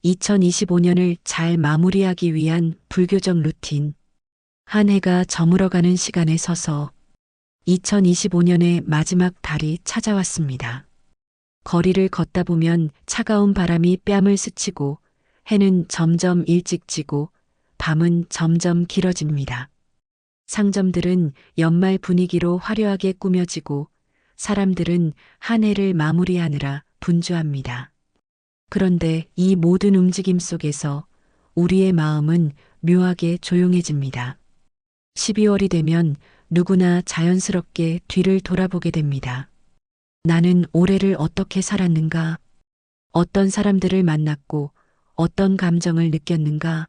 2025년을 잘 마무리하기 위한 불교적 루틴. 한 해가 저물어가는 시간에 서서 2025년의 마지막 달이 찾아왔습니다. 거리를 걷다 보면 차가운 바람이 뺨을 스치고 해는 점점 일찍 지고 밤은 점점 길어집니다. 상점들은 연말 분위기로 화려하게 꾸며지고 사람들은 한 해를 마무리하느라 분주합니다. 그런데 이 모든 움직임 속에서 우리의 마음은 묘하게 조용해집니다. 12월이 되면 누구나 자연스럽게 뒤를 돌아보게 됩니다. 나는 올해를 어떻게 살았는가? 어떤 사람들을 만났고 어떤 감정을 느꼈는가?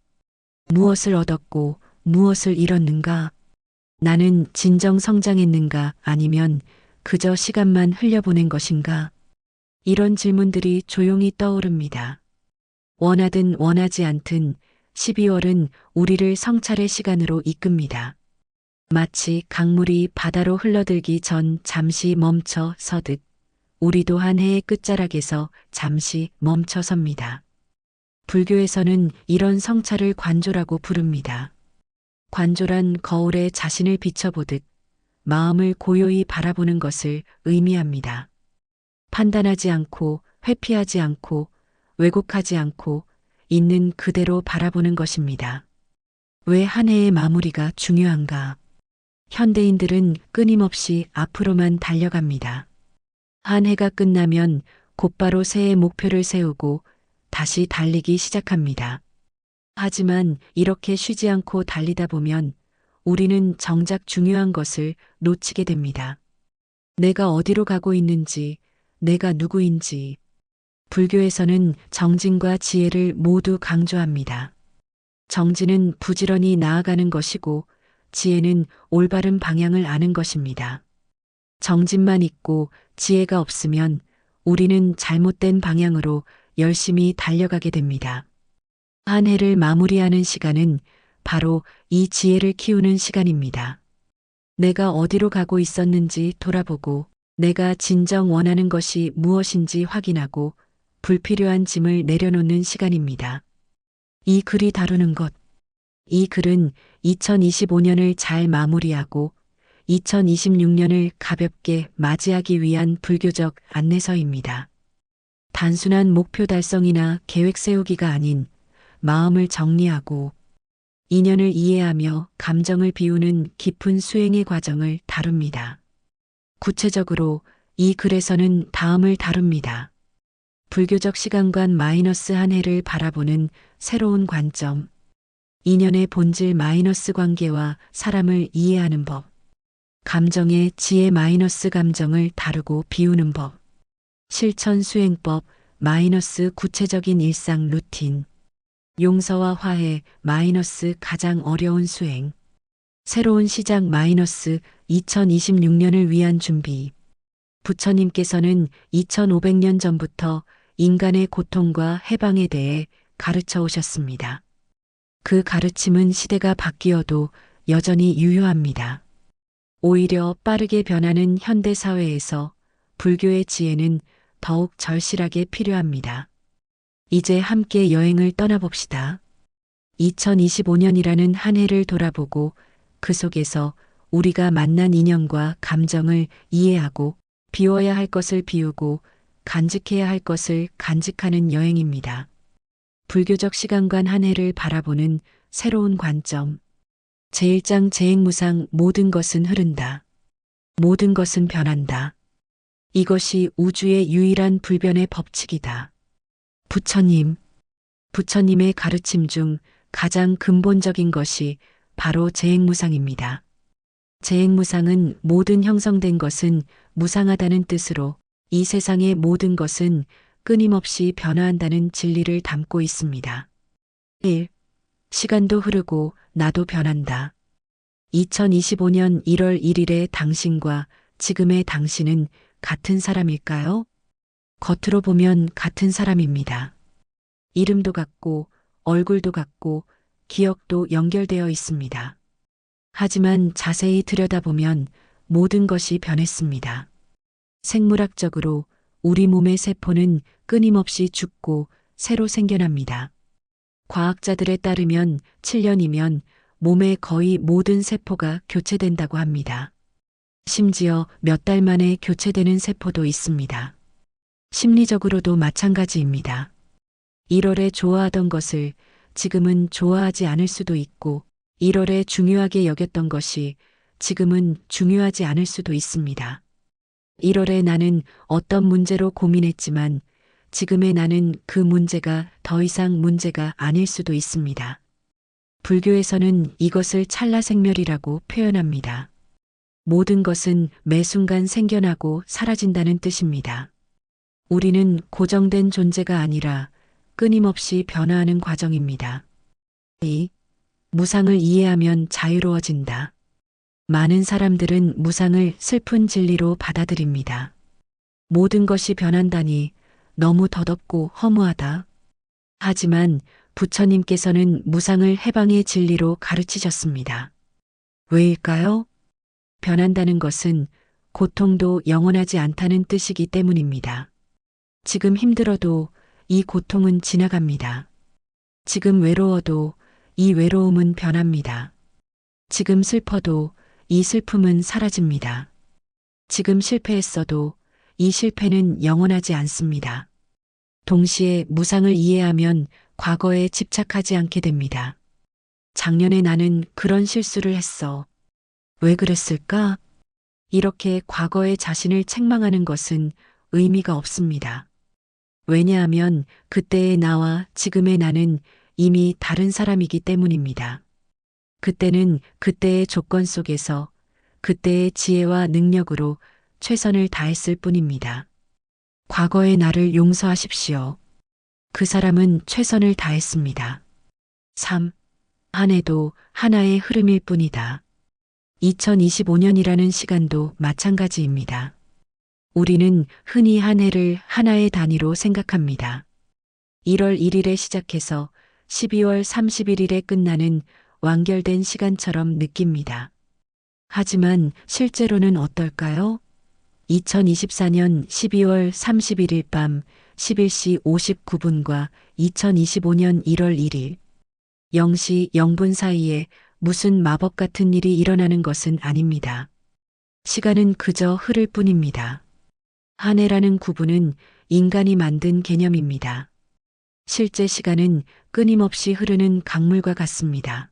무엇을 얻었고 무엇을 잃었는가? 나는 진정 성장했는가 아니면 그저 시간만 흘려보낸 것인가? 이런 질문들이 조용히 떠오릅니다. 원하든 원하지 않든 12월은 우리를 성찰의 시간으로 이끕니다. 마치 강물이 바다로 흘러들기 전 잠시 멈춰 서듯 우리도 한 해의 끝자락에서 잠시 멈춰 섭니다. 불교에서는 이런 성찰을 관조라고 부릅니다. 관조란 거울에 자신을 비춰보듯 마음을 고요히 바라보는 것을 의미합니다. 판단하지 않고 회피하지 않고 왜곡하지 않고 있는 그대로 바라보는 것입니다. 왜 한 해의 마무리가 중요한가? 현대인들은 끊임없이 앞으로만 달려갑니다. 한 해가 끝나면 곧바로 새해 목표를 세우고 다시 달리기 시작합니다. 하지만 이렇게 쉬지 않고 달리다 보면 우리는 정작 중요한 것을 놓치게 됩니다. 내가 어디로 가고 있는지, 내가 누구인지. 불교에서는 정진과 지혜를 모두 강조합니다. 정진은 부지런히 나아가는 것이고 지혜는 올바른 방향을 아는 것입니다. 정진만 있고 지혜가 없으면 우리는 잘못된 방향으로 열심히 달려가게 됩니다. 한 해를 마무리하는 시간은 바로 이 지혜를 키우는 시간입니다. 내가 어디로 가고 있었는지 돌아보고 내가 진정 원하는 것이 무엇인지 확인하고 불필요한 짐을 내려놓는 시간입니다. 이 글이 다루는 것. 이 글은 2025년을 잘 마무리하고 2026년을 가볍게 맞이하기 위한 불교적 안내서입니다. 단순한 목표 달성이나 계획 세우기가 아닌 마음을 정리하고 인연을 이해하며 감정을 비우는 깊은 수행의 과정을 다룹니다. 구체적으로 이 글에서는 다음을 다룹니다. 불교적 시간관 마이너스 한 해를 바라보는 새로운 관점, 인연의 본질 마이너스 관계와 사람을 이해하는 법, 감정의 지혜 마이너스 감정을 다루고 비우는 법, 실천 수행법 마이너스 구체적인 일상 루틴, 용서와 화해 마이너스 가장 어려운 수행, 새로운 시작 마이너스 2026년을 위한 준비. 부처님께서는 2500년 전부터 인간의 고통과 해방에 대해 가르쳐 오셨습니다. 그 가르침은 시대가 바뀌어도 여전히 유효합니다. 오히려 빠르게 변하는 현대 사회에서 불교의 지혜는 더욱 절실하게 필요합니다. 이제 함께 여행을 떠나봅시다. 2025년이라는 한 해를 돌아보고 그 속에서 우리가 만난 인연과 감정을 이해하고 비워야 할 것을 비우고 간직해야 할 것을 간직하는 여행입니다. 불교적 시간관 한 해를 바라보는 새로운 관점. 제1장 재행무상 모든 것은 흐른다. 모든 것은 변한다. 이것이 우주의 유일한 불변의 법칙이다. 부처님의 가르침 중 가장 근본적인 것이 바로 재행무상입니다. 재행무상은 모든 형성된 것은 무상하다는 뜻으로 이 세상의 모든 것은 끊임없이 변화한다는 진리를 담고 있습니다. 1. 시간도 흐르고 나도 변한다. 2025년 1월 1일의 당신과 지금의 당신은 같은 사람일까요? 겉으로 보면 같은 사람입니다. 이름도 같고 얼굴도 같고 기억도 연결되어 있습니다. 하지만 자세히 들여다보면 모든 것이 변했습니다. 생물학적으로 우리 몸의 세포는 끊임없이 죽고 새로 생겨납니다. 과학자들에 따르면 7년이면 몸의 거의 모든 세포가 교체된다고 합니다. 심지어 몇 달 만에 교체되는 세포도 있습니다. 심리적으로도 마찬가지입니다. 1월에 좋아하던 것을 지금은 좋아하지 않을 수도 있고 1월에 중요하게 여겼던 것이 지금은 중요하지 않을 수도 있습니다. 1월에 나는 어떤 문제로 고민했지만 지금의 나는 그 문제가 더 이상 문제가 아닐 수도 있습니다. 불교에서는 이것을 찰나생멸이라고 표현합니다. 모든 것은 매 순간 생겨나고 사라진다는 뜻입니다. 우리는 고정된 존재가 아니라 끊임없이 변화하는 과정입니다. 2. 무상을 이해하면 자유로워진다. 많은 사람들은 무상을 슬픈 진리로 받아들입니다. 모든 것이 변한다니 너무 더덥고 허무하다. 하지만 부처님께서는 무상을 해방의 진리로 가르치셨습니다. 왜일까요? 변한다는 것은 고통도 영원하지 않다는 뜻이기 때문입니다. 지금 힘들어도 이 고통은 지나갑니다. 지금 외로워도 이 외로움은 변합니다. 지금 슬퍼도 이 슬픔은 사라집니다. 지금 실패했어도 이 실패는 영원하지 않습니다. 동시에 무상을 이해하면 과거에 집착하지 않게 됩니다. 작년에 나는 그런 실수를 했어. 왜 그랬을까? 이렇게 과거의 자신을 책망하는 것은 의미가 없습니다. 왜냐하면 그때의 나와 지금의 나는 이미 다른 사람이기 때문입니다. 그때는 그때의 조건 속에서 그때의 지혜와 능력으로 최선을 다했을 뿐입니다. 과거의 나를 용서하십시오. 그 사람은 최선을 다했습니다. 3. 한 해도 하나의 흐름일 뿐이다. 2025년이라는 시간도 마찬가지입니다. 우리는 흔히 한 해를 하나의 단위로 생각합니다. 1월 1일에 시작해서 12월 31일에 끝나는 완결된 시간처럼 느낍니다. 하지만 실제로는 어떨까요? 2024년 12월 31일 밤 11시 59분과 2025년 1월 1일 0시 0분 사이에 무슨 마법 같은 일이 일어나는 것은 아닙니다. 시간은 그저 흐를 뿐입니다. 한 해라는 구분은 인간이 만든 개념입니다. 실제 시간은 끊임없이 흐르는 강물과 같습니다.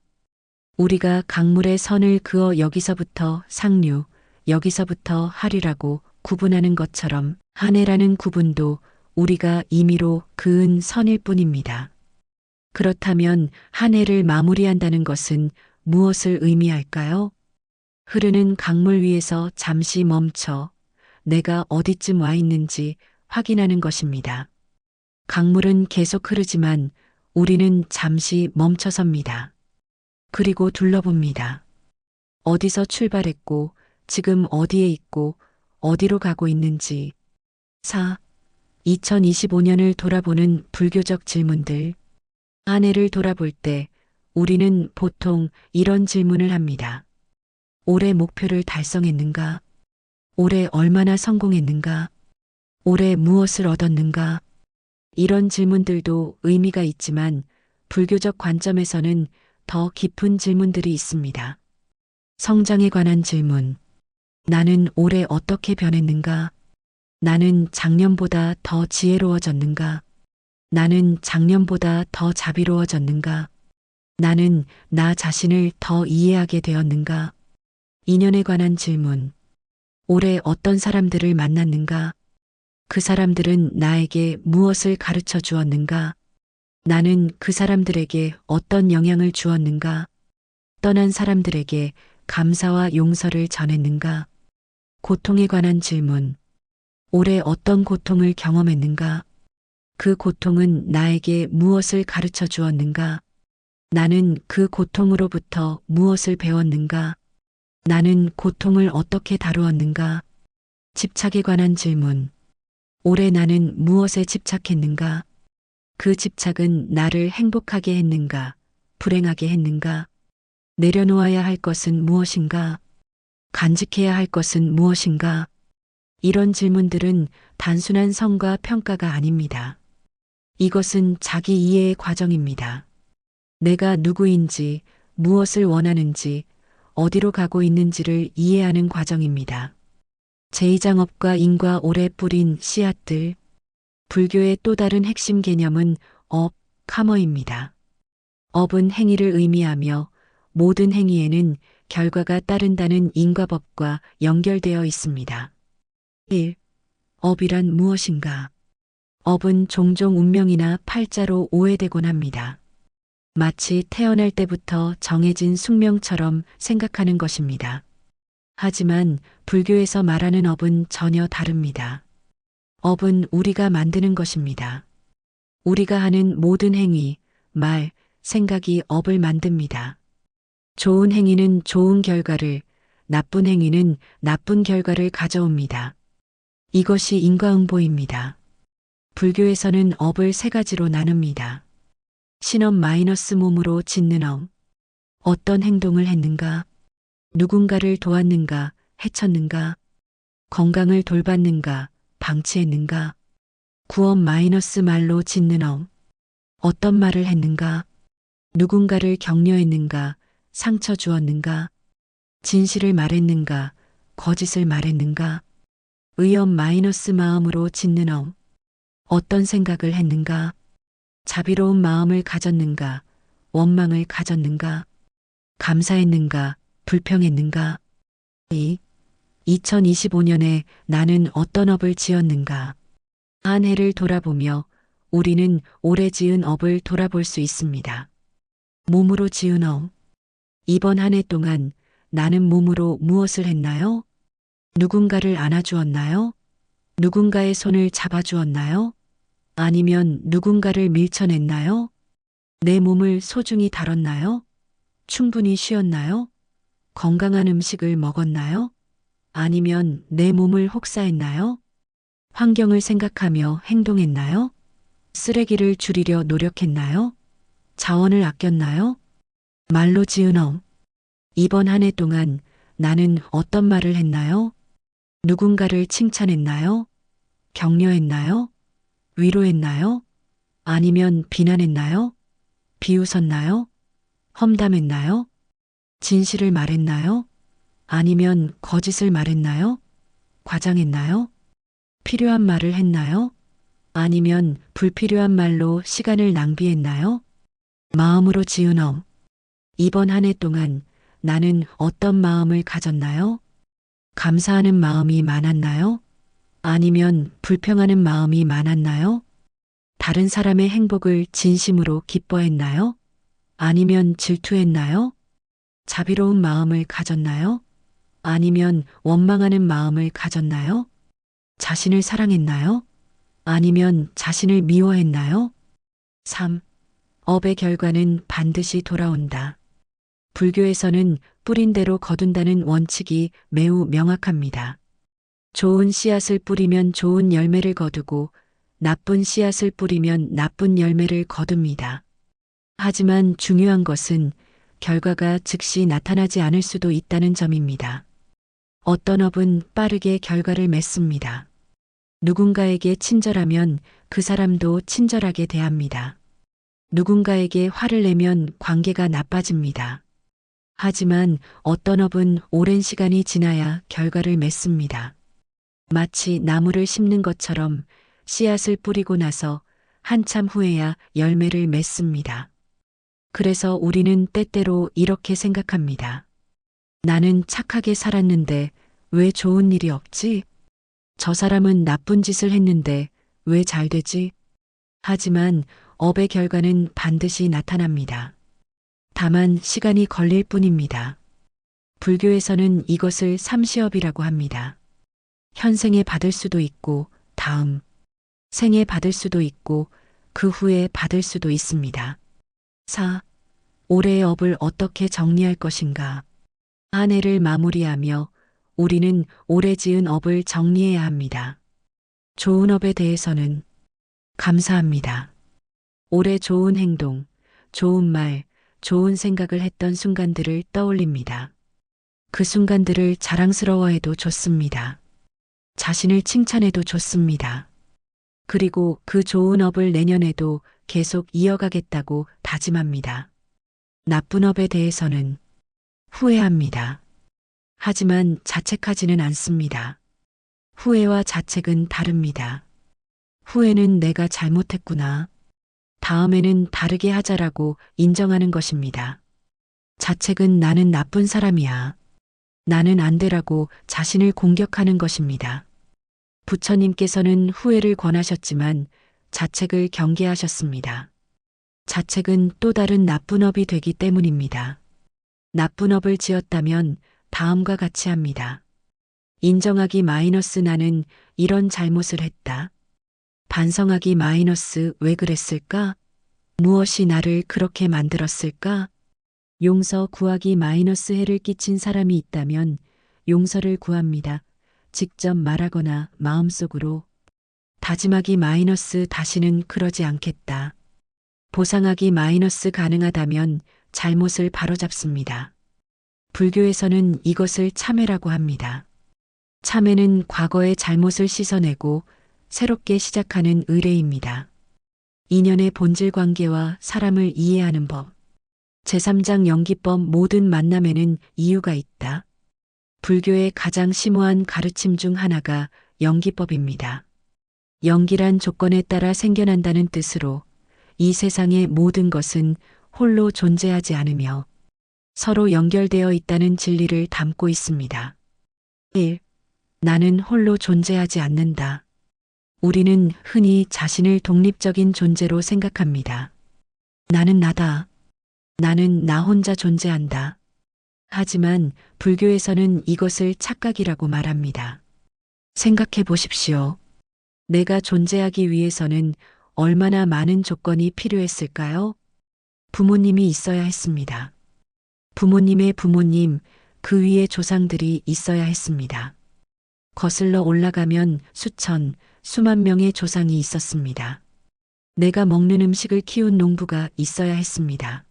우리가 강물의 선을 그어 여기서부터 상류, 여기서부터 하류라고 구분하는 것처럼 한 해라는 구분도 우리가 임의로 그은 선일 뿐입니다. 그렇다면 한 해를 마무리한다는 것은 무엇을 의미할까요? 흐르는 강물 위에서 잠시 멈춰 내가 어디쯤 와 있는지 확인하는 것입니다. 강물은 계속 흐르지만 우리는 잠시 멈춰섭니다. 그리고 둘러봅니다. 어디서 출발했고 지금 어디에 있고 어디로 가고 있는지. 4. 2025년을 돌아보는 불교적 질문들. 한 해를 돌아볼 때 우리는 보통 이런 질문을 합니다. 올해 목표를 달성했는가? 올해 얼마나 성공했는가? 올해 무엇을 얻었는가? 이런 질문들도 의미가 있지만 불교적 관점에서는 더 깊은 질문들이 있습니다. 성장에 관한 질문. 나는 올해 어떻게 변했는가? 나는 작년보다 더 지혜로워졌는가? 나는 작년보다 더 자비로워졌는가? 나는 나 자신을 더 이해하게 되었는가? 인연에 관한 질문. 올해 어떤 사람들을 만났는가? 그 사람들은 나에게 무엇을 가르쳐 주었는가? 나는 그 사람들에게 어떤 영향을 주었는가? 떠난 사람들에게 감사와 용서를 전했는가? 고통에 관한 질문. 올해 어떤 고통을 경험했는가? 그 고통은 나에게 무엇을 가르쳐 주었는가? 나는 그 고통으로부터 무엇을 배웠는가? 나는 고통을 어떻게 다루었는가? 집착에 관한 질문. 올해 나는 무엇에 집착했는가? 그 집착은 나를 행복하게 했는가? 불행하게 했는가? 내려놓아야 할 것은 무엇인가? 간직해야 할 것은 무엇인가? 이런 질문들은 단순한 성과 평가가 아닙니다. 이것은 자기 이해의 과정입니다. 내가 누구인지, 무엇을 원하는지, 어디로 가고 있는지를 이해하는 과정입니다. 제2장업과 인과 오래 뿌린 씨앗들. 불교의 또 다른 핵심 개념은 업, 카머입니다. 업은 행위를 의미하며 모든 행위에는 결과가 따른다는 인과법과 연결되어 있습니다. 1. 업이란 무엇인가? 업은 종종 운명이나 팔자로 오해되곤 합니다. 마치 태어날 때부터 정해진 숙명처럼 생각하는 것입니다. 하지만 불교에서 말하는 업은 전혀 다릅니다. 업은 우리가 만드는 것입니다. 우리가 하는 모든 행위, 말, 생각이 업을 만듭니다. 좋은 행위는 좋은 결과를, 나쁜 행위는 나쁜 결과를 가져옵니다. 이것이 인과응보입니다. 불교에서는 업을 세 가지로 나눕니다. 신업 마이너스 몸으로 짓는 업. 어떤 행동을 했는가? 누군가를 도왔는가? 해쳤는가? 건강을 돌봤는가? 방치했는가? 구업 마이너스 말로 짓는 업. 어떤 말을 했는가? 누군가를 격려했는가? 상처 주었는가? 진실을 말했는가? 거짓을 말했는가? 의업 마이너스 마음으로 짓는 업. 어떤 생각을 했는가? 자비로운 마음을 가졌는가? 원망을 가졌는가? 감사했는가? 불평했는가? 2. 2025년에 나는 어떤 업을 지었는가? 한 해를 돌아보며 우리는 올해 지은 업을 돌아볼 수 있습니다. 몸으로 지은 업. 이번 한 해 동안 나는 몸으로 무엇을 했나요? 누군가를 안아주었나요? 누군가의 손을 잡아주었나요? 아니면 누군가를 밀쳐냈나요? 내 몸을 소중히 다뤘나요? 충분히 쉬었나요? 건강한 음식을 먹었나요? 아니면 내 몸을 혹사했나요? 환경을 생각하며 행동했나요? 쓰레기를 줄이려 노력했나요? 자원을 아꼈나요? 말로 지은 업. 이번 한 해 동안 나는 어떤 말을 했나요? 누군가를 칭찬했나요? 격려했나요? 위로했나요? 아니면 비난했나요? 비웃었나요? 험담했나요? 진실을 말했나요? 아니면 거짓을 말했나요? 과장했나요? 필요한 말을 했나요? 아니면 불필요한 말로 시간을 낭비했나요? 마음으로 지은 업. 이번 한 해 동안 나는 어떤 마음을 가졌나요? 감사하는 마음이 많았나요? 아니면 불평하는 마음이 많았나요? 다른 사람의 행복을 진심으로 기뻐했나요? 아니면 질투했나요? 자비로운 마음을 가졌나요? 아니면 원망하는 마음을 가졌나요? 자신을 사랑했나요? 아니면 자신을 미워했나요? 3. 업의 결과는 반드시 돌아온다. 불교에서는 뿌린 대로 거둔다는 원칙이 매우 명확합니다. 좋은 씨앗을 뿌리면 좋은 열매를 거두고 나쁜 씨앗을 뿌리면 나쁜 열매를 거둡니다. 하지만 중요한 것은 결과가 즉시 나타나지 않을 수도 있다는 점입니다. 어떤 업은 빠르게 결과를 맺습니다. 누군가에게 친절하면 그 사람도 친절하게 대합니다. 누군가에게 화를 내면 관계가 나빠집니다. 하지만 어떤 업은 오랜 시간이 지나야 결과를 맺습니다. 마치 나무를 심는 것처럼 씨앗을 뿌리고 나서 한참 후에야 열매를 맺습니다. 그래서 우리는 때때로 이렇게 생각합니다. 나는 착하게 살았는데 왜 좋은 일이 없지? 저 사람은 나쁜 짓을 했는데 왜 잘 되지? 하지만 업의 결과는 반드시 나타납니다. 다만 시간이 걸릴 뿐입니다. 불교에서는 이것을 삼시업이라고 합니다. 현생에 받을 수도 있고 다음 생에 받을 수도 있고 그 후에 받을 수도 있습니다. 4. 올해의 업을 어떻게 정리할 것인가? 한 해를 마무리하며 우리는 올해 지은 업을 정리해야 합니다. 좋은 업에 대해서는 감사합니다. 올해 좋은 행동, 좋은 말, 좋은 생각을 했던 순간들을 떠올립니다. 그 순간들을 자랑스러워해도 좋습니다. 자신을 칭찬해도 좋습니다. 그리고 그 좋은 업을 내년에도 계속 이어가겠다고 다짐합니다. 나쁜 업에 대해서는 후회합니다. 하지만 자책하지는 않습니다. 후회와 자책은 다릅니다. 후회는 내가 잘못했구나. 다음에는 다르게 하자라고 인정하는 것입니다. 자책은 나는 나쁜 사람이야. 나는 안 되라고 자신을 공격하는 것입니다. 부처님께서는 후회를 권하셨지만 자책을 경계하셨습니다. 자책은 또 다른 나쁜 업이 되기 때문입니다. 나쁜 업을 지었다면 다음과 같이 합니다. 인정하기 마이너스 나는 이런 잘못을 했다. 반성하기 마이너스 왜 그랬을까? 무엇이 나를 그렇게 만들었을까? 용서 구하기 마이너스 해를 끼친 사람이 있다면 용서를 구합니다. 직접 말하거나 마음속으로 다짐하기 마이너스 다시는 그러지 않겠다. 보상하기 마이너스 가능하다면 잘못을 바로잡습니다. 불교에서는 이것을 참회라고 합니다. 참회는 과거의 잘못을 씻어내고 새롭게 시작하는 의례입니다. 인연의 본질 관계와 사람을 이해하는 법. 제3장 연기법 모든 만남에는 이유가 있다. 불교의 가장 심오한 가르침 중 하나가 연기법입니다. 연기란 조건에 따라 생겨난다는 뜻으로 이 세상의 모든 것은 홀로 존재하지 않으며 서로 연결되어 있다는 진리를 담고 있습니다. 1. 나는 홀로 존재하지 않는다. 우리는 흔히 자신을 독립적인 존재로 생각합니다. 나는 나다. 나는 나 혼자 존재한다. 하지만 불교에서는 이것을 착각이라고 말합니다. 생각해 보십시오. 내가 존재하기 위해서는 얼마나 많은 조건이 필요했을까요? 부모님이 있어야 했습니다. 부모님의 부모님, 그 위에 조상들이 있어야 했습니다. 거슬러 올라가면 수천, 수만 명의 조상이 있었습니다. 내가 먹는 음식을 키운 농부가 있어야 했습니다.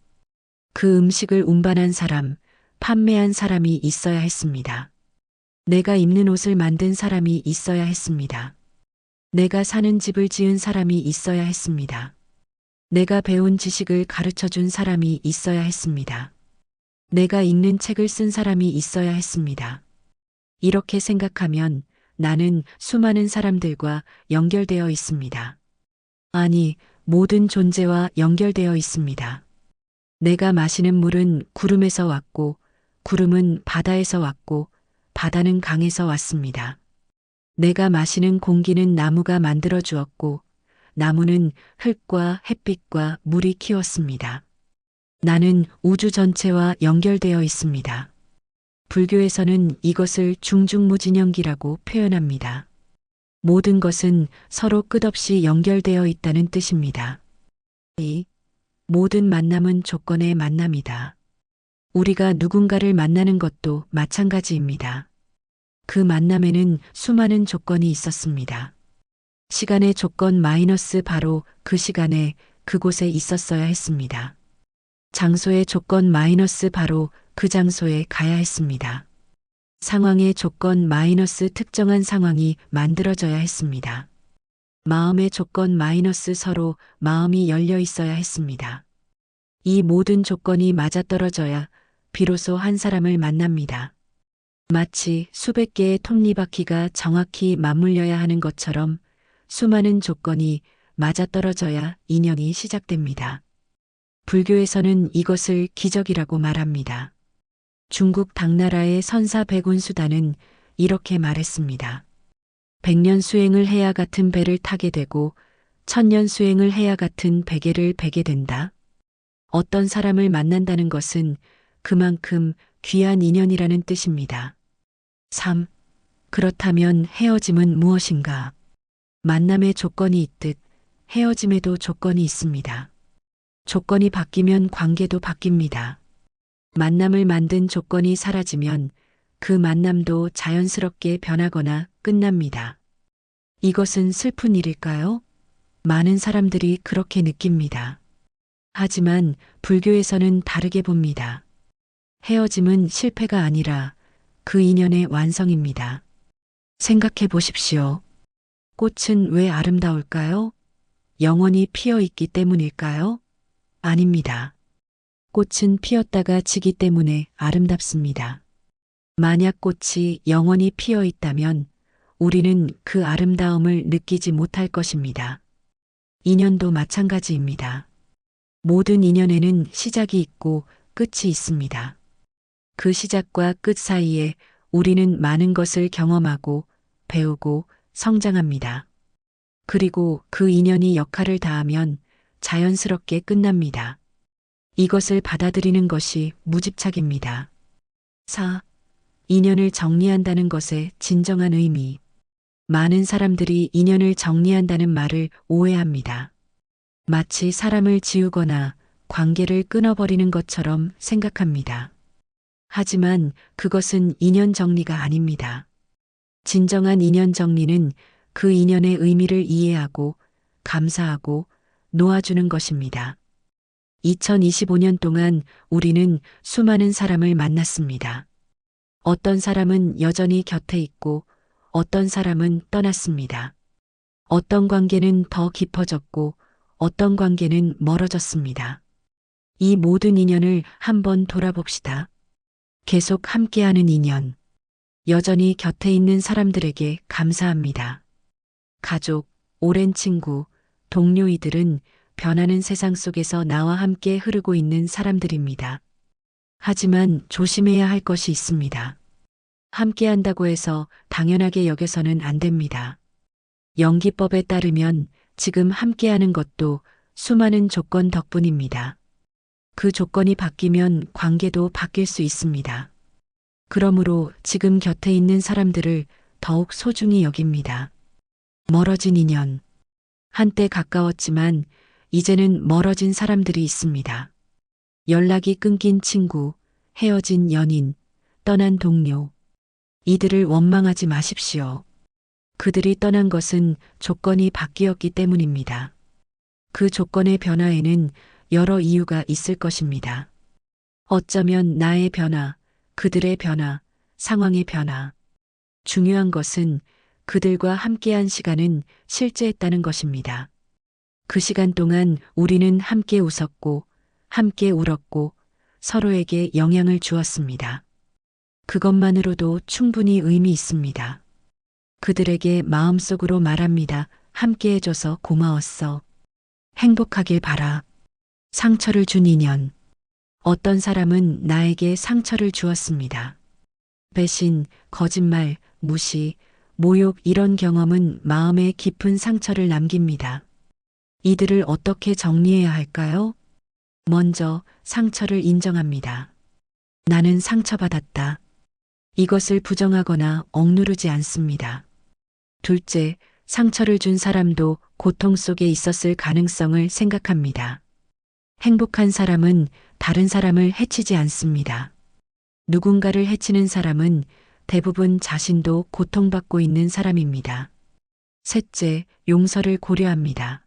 그 음식을 운반한 사람, 판매한 사람이 있어야 했습니다. 내가 입는 옷을 만든 사람이 있어야 했습니다. 내가 사는 집을 지은 사람이 있어야 했습니다. 내가 배운 지식을 가르쳐 준 사람이 있어야 했습니다. 내가 읽는 책을 쓴 사람이 있어야 했습니다. 이렇게 생각하면 나는 수많은 사람들과 연결되어 있습니다. 아니, 모든 존재와 연결되어 있습니다. 내가 마시는 물은 구름에서 왔고, 구름은 바다에서 왔고, 바다는 강에서 왔습니다. 내가 마시는 공기는 나무가 만들어 주었고, 나무는 흙과 햇빛과 물이 키웠습니다. 나는 우주 전체와 연결되어 있습니다. 불교에서는 이것을 중중무진연기라고 표현합니다. 모든 것은 서로 끝없이 연결되어 있다는 뜻입니다. 이 모든 만남은 조건의 만남이다. 우리가 누군가를 만나는 것도 마찬가지입니다. 그 만남에는 수많은 조건이 있었습니다. 시간의 조건 마이너스 바로 그 시간에 그곳에 있었어야 했습니다. 장소의 조건 마이너스 바로 그 장소에 가야 했습니다. 상황의 조건 마이너스 특정한 상황이 만들어져야 했습니다. 마음의 조건 마이너스 서로 마음이 열려 있어야 했습니다. 이 모든 조건이 맞아떨어져야 비로소 한 사람을 만납니다. 마치 수백 개의 톱니바퀴가 정확히 맞물려야 하는 것처럼 수많은 조건이 맞아떨어져야 인연이 시작됩니다. 불교에서는 이것을 기적이라고 말합니다. 중국 당나라의 선사 백운수다는 이렇게 말했습니다. 100년 수행을 해야 같은 배를 타게 되고 1000년 수행을 해야 같은 베개를 베게 된다. 어떤 사람을 만난다는 것은 그만큼 귀한 인연이라는 뜻입니다. 3. 그렇다면 헤어짐은 무엇인가? 만남의 조건이 있듯 헤어짐에도 조건이 있습니다. 조건이 바뀌면 관계도 바뀝니다. 만남을 만든 조건이 사라지면 그 만남도 자연스럽게 변하거나 끝납니다. 이것은 슬픈 일일까요? 많은 사람들이 그렇게 느낍니다. 하지만 불교에서는 다르게 봅니다. 헤어짐은 실패가 아니라 그 인연의 완성입니다. 생각해 보십시오. 꽃은 왜 아름다울까요? 영원히 피어 있기 때문일까요? 아닙니다. 꽃은 피었다가 지기 때문에 아름답습니다. 만약 꽃이 영원히 피어 있다면 우리는 그 아름다움을 느끼지 못할 것입니다. 인연도 마찬가지입니다. 모든 인연에는 시작이 있고 끝이 있습니다. 그 시작과 끝 사이에 우리는 많은 것을 경험하고 배우고 성장합니다. 그리고 그 인연이 역할을 다하면 자연스럽게 끝납니다. 이것을 받아들이는 것이 무집착입니다. 4. 인연을 정리한다는 것의 진정한 의미. 많은 사람들이 인연을 정리한다는 말을 오해합니다. 마치 사람을 지우거나 관계를 끊어버리는 것처럼 생각합니다. 하지만 그것은 인연 정리가 아닙니다. 진정한 인연 정리는 그 인연의 의미를 이해하고 감사하고 놓아주는 것입니다. 2025년 동안 우리는 수많은 사람을 만났습니다. 어떤 사람은 여전히 곁에 있고 어떤 사람은 떠났습니다. 어떤 관계는 더 깊어졌고 어떤 관계는 멀어졌습니다. 이 모든 인연을 한번 돌아봅시다. 계속 함께하는 인연. 여전히 곁에 있는 사람들에게 감사합니다. 가족, 오랜 친구, 동료 이들은 변하는 세상 속에서 나와 함께 흐르고 있는 사람들입니다. 하지만 조심해야 할 것이 있습니다. 함께 한다고 해서 당연하게 여겨서는 안 됩니다. 연기법에 따르면 지금 함께하는 것도 수많은 조건 덕분입니다. 그 조건이 바뀌면 관계도 바뀔 수 있습니다. 그러므로 지금 곁에 있는 사람들을 더욱 소중히 여깁니다. 멀어진 인연. 한때 가까웠지만 이제는 멀어진 사람들이 있습니다. 연락이 끊긴 친구, 헤어진 연인, 떠난 동료. 이들을 원망하지 마십시오. 그들이 떠난 것은 조건이 바뀌었기 때문입니다. 그 조건의 변화에는 여러 이유가 있을 것입니다. 어쩌면 나의 변화, 그들의 변화, 상황의 변화. 중요한 것은 그들과 함께한 시간은 실제했다는 것입니다. 그 시간 동안 우리는 함께 웃었고, 함께 울었고, 서로에게 영향을 주었습니다. 그것만으로도 충분히 의미 있습니다. 그들에게 마음속으로 말합니다. 함께 해줘서 고마웠어. 행복하길 바라. 상처를 준 인연. 어떤 사람은 나에게 상처를 주었습니다. 배신, 거짓말, 무시, 모욕 이런 경험은 마음에 깊은 상처를 남깁니다. 이들을 어떻게 정리해야 할까요? 먼저 상처를 인정합니다. 나는 상처받았다. 이것을 부정하거나 억누르지 않습니다. 둘째, 상처를 준 사람도 고통 속에 있었을 가능성을 생각합니다. 행복한 사람은 다른 사람을 해치지 않습니다. 누군가를 해치는 사람은 대부분 자신도 고통받고 있는 사람입니다. 셋째, 용서를 고려합니다.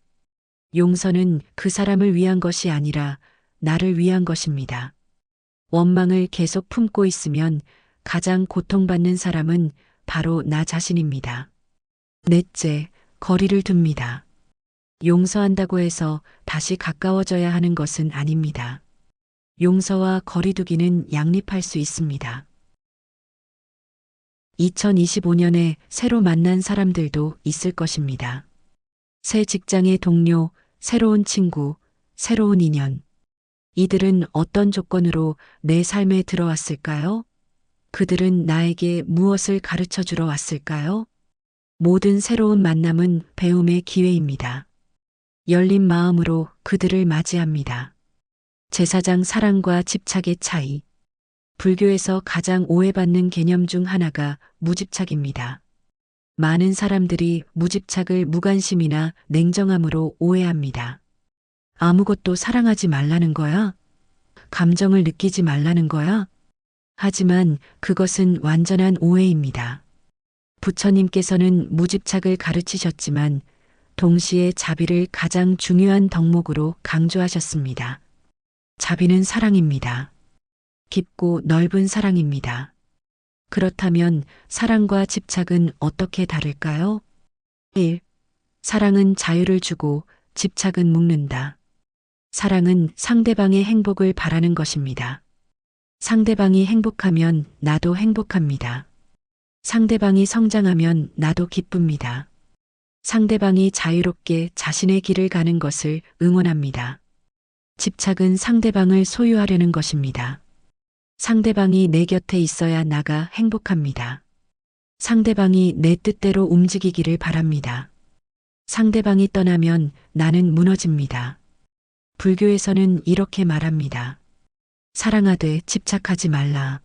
용서는 그 사람을 위한 것이 아니라 나를 위한 것입니다. 원망을 계속 품고 있으면 가장 고통받는 사람은 바로 나 자신입니다. 넷째, 거리를 둡니다. 용서한다고 해서 다시 가까워져야 하는 것은 아닙니다. 용서와 거리두기는 양립할 수 있습니다. 2025년에 새로 만난 사람들도 있을 것입니다. 새 직장의 동료, 새로운 친구, 새로운 인연. 이들은 어떤 조건으로 내 삶에 들어왔을까요? 그들은 나에게 무엇을 가르쳐 주러 왔을까요? 모든 새로운 만남은 배움의 기회입니다. 열린 마음으로 그들을 맞이합니다. 제사장 사랑과 집착의 차이. 불교에서 가장 오해받는 개념 중 하나가 무집착입니다. 많은 사람들이 무집착을 무관심이나 냉정함으로 오해합니다. 아무것도 사랑하지 말라는 거야? 감정을 느끼지 말라는 거야? 하지만 그것은 완전한 오해입니다. 부처님께서는 무집착을 가르치셨지만 동시에 자비를 가장 중요한 덕목으로 강조하셨습니다. 자비는 사랑입니다. 깊고 넓은 사랑입니다. 그렇다면 사랑과 집착은 어떻게 다를까요? 1. 사랑은 자유를 주고 집착은 묶는다. 사랑은 상대방의 행복을 바라는 것입니다. 상대방이 행복하면 나도 행복합니다. 상대방이 성장하면 나도 기쁩니다. 상대방이 자유롭게 자신의 길을 가는 것을 응원합니다. 집착은 상대방을 소유하려는 것입니다. 상대방이 내 곁에 있어야 나가 행복합니다. 상대방이 내 뜻대로 움직이기를 바랍니다. 상대방이 떠나면 나는 무너집니다. 불교에서는 이렇게 말합니다. 사랑하되 집착하지 말라.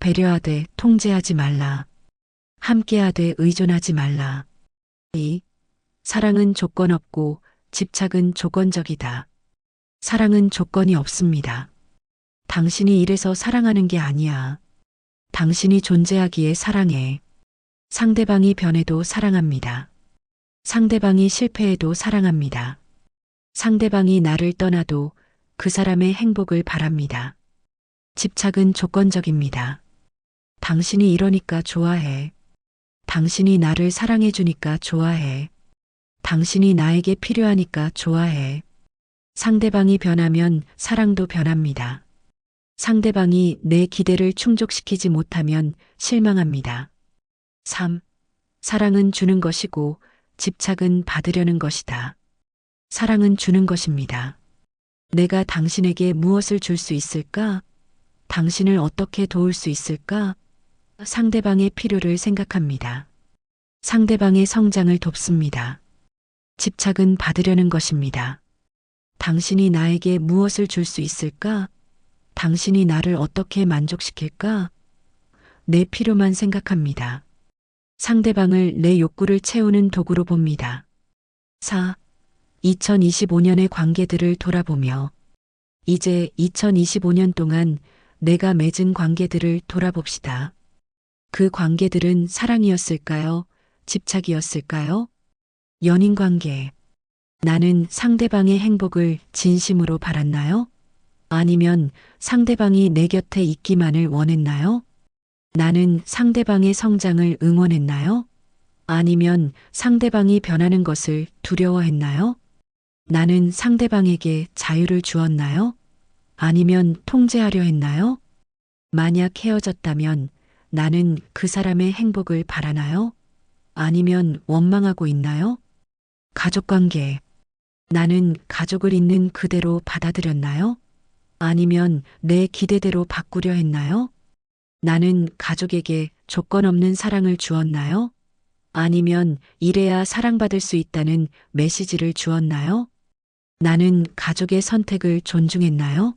배려하되 통제하지 말라. 함께하되 의존하지 말라. 2. 사랑은 조건 없고 집착은 조건적이다. 사랑은 조건이 없습니다. 당신이 이래서 사랑하는 게 아니야. 당신이 존재하기에 사랑해. 상대방이 변해도 사랑합니다. 상대방이 실패해도 사랑합니다. 상대방이 나를 떠나도 그 사람의 행복을 바랍니다. 집착은 조건적입니다. 당신이 이러니까 좋아해. 당신이 나를 사랑해 주니까 좋아해. 당신이 나에게 필요하니까 좋아해. 상대방이 변하면 사랑도 변합니다. 상대방이 내 기대를 충족시키지 못하면 실망합니다. 3. 사랑은 주는 것이고 집착은 받으려는 것이다. 사랑은 주는 것입니다. 내가 당신에게 무엇을 줄 수 있을까? 당신을 어떻게 도울 수 있을까? 상대방의 필요를 생각합니다. 상대방의 성장을 돕습니다. 집착은 받으려는 것입니다. 당신이 나에게 무엇을 줄 수 있을까? 당신이 나를 어떻게 만족시킬까? 내 필요만 생각합니다. 상대방을 내 욕구를 채우는 도구로 봅니다. 4. 2025년의 관계들을 돌아보며 이제 2025년 동안 내가 맺은 관계들을 돌아봅시다. 그 관계들은 사랑이었을까요? 집착이었을까요? 연인 관계. 나는 상대방의 행복을 진심으로 바랐나요? 아니면 상대방이 내 곁에 있기만을 원했나요? 나는 상대방의 성장을 응원했나요? 아니면 상대방이 변하는 것을 두려워했나요? 나는 상대방에게 자유를 주었나요? 아니면 통제하려 했나요? 만약 헤어졌다면 나는 그 사람의 행복을 바라나요? 아니면 원망하고 있나요? 가족관계. 나는 가족을 있는 그대로 받아들였나요? 아니면 내 기대대로 바꾸려 했나요? 나는 가족에게 조건 없는 사랑을 주었나요? 아니면 이래야 사랑받을 수 있다는 메시지를 주었나요? 나는 가족의 선택을 존중했나요?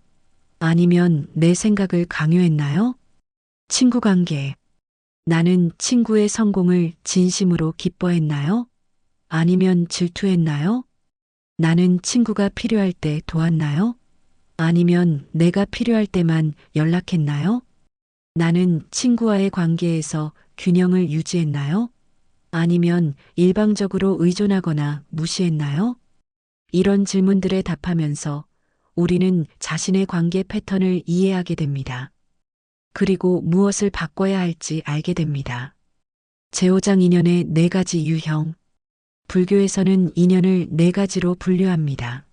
아니면 내 생각을 강요했나요? 친구 관계. 나는 친구의 성공을 진심으로 기뻐했나요? 아니면 질투했나요? 나는 친구가 필요할 때 도왔나요? 아니면 내가 필요할 때만 연락했나요? 나는 친구와의 관계에서 균형을 유지했나요? 아니면 일방적으로 의존하거나 무시했나요? 이런 질문들에 답하면서 우리는 자신의 관계 패턴을 이해하게 됩니다. 그리고 무엇을 바꿔야 할지 알게 됩니다. 제5장 인연의 4가지 유형. 불교에서는 인연을 4가지로 분류합니다.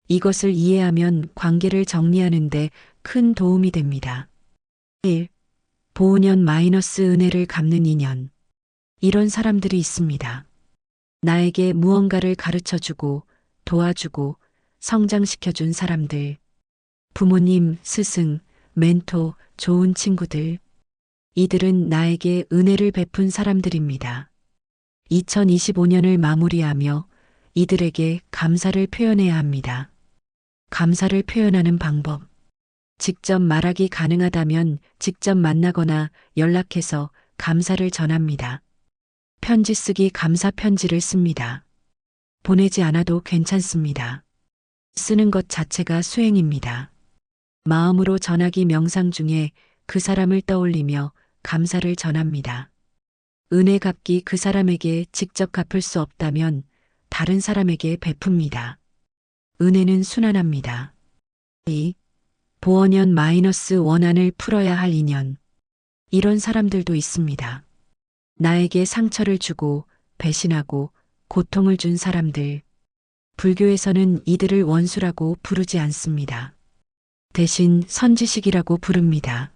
이것을 이해하면 관계를 정리하는 데 큰 도움이 됩니다. 1. 보은연 마이너스 은혜를 갚는 인연. 이런 사람들이 있습니다. 나에게 무언가를 가르쳐주고 도와주고 성장시켜준 사람들. 부모님, 스승, 멘토, 좋은 친구들. 이들은 나에게 은혜를 베푼 사람들입니다. 2025년을 마무리하며 이들에게 감사를 표현해야 합니다. 감사를 표현하는 방법. 직접 말하기 가능하다면 직접 만나거나 연락해서 감사를 전합니다. 편지 쓰기 감사 편지를 씁니다. 보내지 않아도 괜찮습니다. 쓰는 것 자체가 수행입니다. 마음으로 전하기 명상 중에 그 사람을 떠올리며 감사를 전합니다. 은혜 갚기 그 사람에게 직접 갚을 수 없다면 다른 사람에게 베풉니다. 은혜는 순환합니다. 2. 보언연 마이너스 원한을 풀어야 할 인연. 이런 사람들도 있습니다. 나에게 상처를 주고 배신하고 고통을 준 사람들. 불교에서는 이들을 원수라고 부르지 않습니다. 대신 선지식이라고 부릅니다.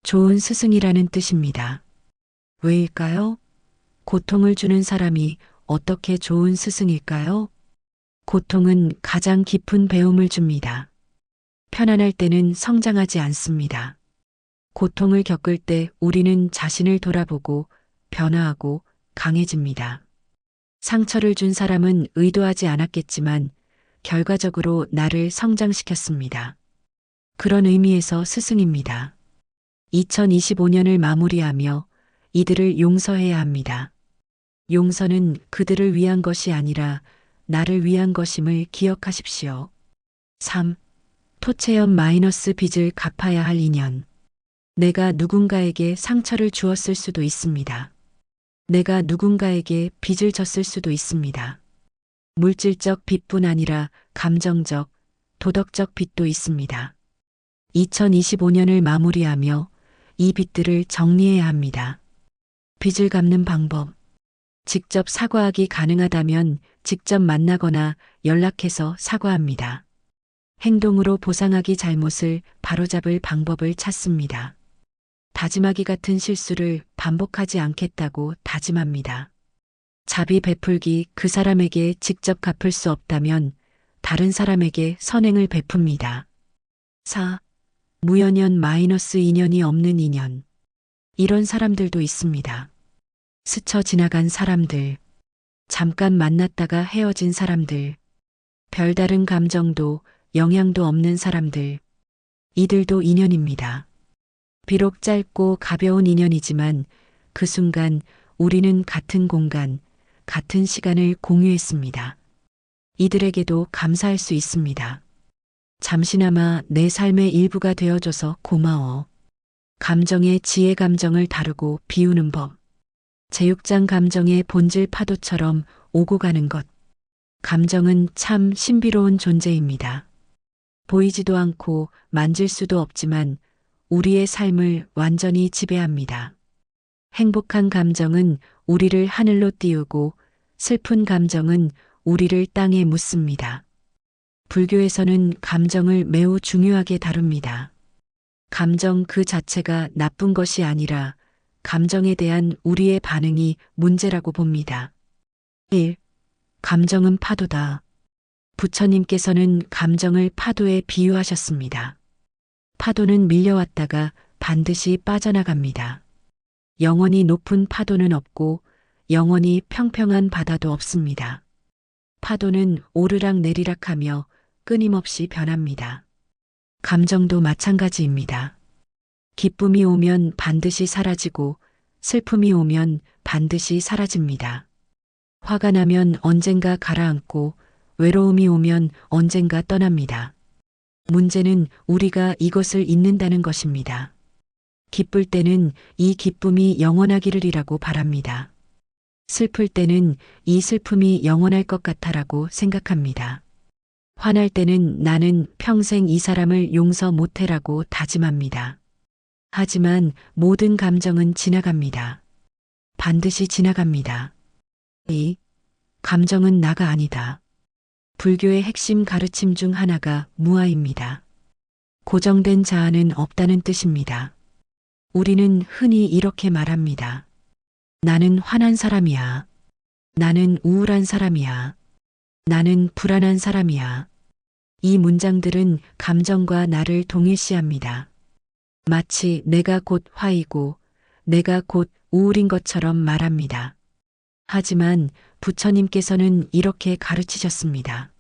좋은 스승이라는 뜻입니다. 왜일까요? 고통을 주는 사람이 어떻게 좋은 스승일까요? 고통은 가장 깊은 배움을 줍니다. 편안할 때는 성장하지 않습니다. 고통을 겪을 때 우리는 자신을 돌아보고 변화하고 강해집니다. 상처를 준 사람은 의도하지 않았겠지만 결과적으로 나를 성장시켰습니다. 그런 의미에서 스승입니다. 2025년을 마무리하며 이들을 용서해야 합니다. 용서는 그들을 위한 것이 아니라 나를 위한 것임을 기억하십시오. 3. 토체험 마이너스 빚을 갚아야 할 인연. 내가 누군가에게 상처를 주었을 수도 있습니다. 내가 누군가에게 빚을 졌을 수도 있습니다. 물질적 빚뿐 아니라 감정적, 도덕적 빚도 있습니다. 2025년을 마무리하며 이 빚들을 정리해야 합니다. 빚을 갚는 방법. 직접 사과하기 가능하다면 직접 만나거나 연락해서 사과합니다. 행동으로 보상하기 잘못을 바로잡을 방법을 찾습니다. 다짐하기 같은 실수를 반복하지 않겠다고 다짐합니다. 자비 베풀기 그 사람에게 직접 갚을 수 없다면 다른 사람에게 선행을 베풉니다. 4. 무연연 마이너스 인연이 없는 인연. 이런 사람들도 있습니다. 스쳐 지나간 사람들, 잠깐 만났다가 헤어진 사람들, 별다른 감정도 영향도 없는 사람들. 이들도 인연입니다. 비록 짧고 가벼운 인연이지만 그 순간 우리는 같은 공간, 같은 시간을 공유했습니다. 이들에게도 감사할 수 있습니다. 잠시나마 내 삶의 일부가 되어줘서 고마워. 감정의 지혜 감정을 다루고 비우는 법. 제육장 감정의 본질 파도처럼 오고 가는 것. 감정은 참 신비로운 존재입니다. 보이지도 않고 만질 수도 없지만 우리의 삶을 완전히 지배합니다. 행복한 감정은 우리를 하늘로 띄우고 슬픈 감정은 우리를 땅에 묻습니다. 불교에서는 감정을 매우 중요하게 다룹니다. 감정 그 자체가 나쁜 것이 아니라 감정에 대한 우리의 반응이 문제라고 봅니다. 1. 감정은 파도다. 부처님께서는 감정을 파도에 비유하셨습니다. 파도는 밀려왔다가 반드시 빠져나갑니다. 영원히 높은 파도는 없고 영원히 평평한 바다도 없습니다. 파도는 오르락 내리락 하며 끊임없이 변합니다. 감정도 마찬가지입니다. 기쁨이 오면 반드시 사라지고 슬픔이 오면 반드시 사라집니다. 화가 나면 언젠가 가라앉고 외로움이 오면 언젠가 떠납니다. 문제는 우리가 이것을 잊는다는 것입니다. 기쁠 때는 이 기쁨이 영원하기를이라고 바랍니다. 슬플 때는 이 슬픔이 영원할 것 같아라고 생각합니다. 화날 때는 나는 평생 이 사람을 용서 못해라고 다짐합니다. 하지만 모든 감정은 지나갑니다. 반드시 지나갑니다. 2. 감정은 나가 아니다. 불교의 핵심 가르침 중 하나가 무아입니다. 고정된 자아는 없다는 뜻입니다. 우리는 흔히 이렇게 말합니다. 나는 화난 사람이야. 나는 우울한 사람이야. 나는 불안한 사람이야. 이 문장들은 감정과 나를 동일시합니다. 마치 내가 곧 화이고 내가 곧 우울인 것처럼 말합니다. 하지만 부처님께서는 이렇게 가르치셨습니다.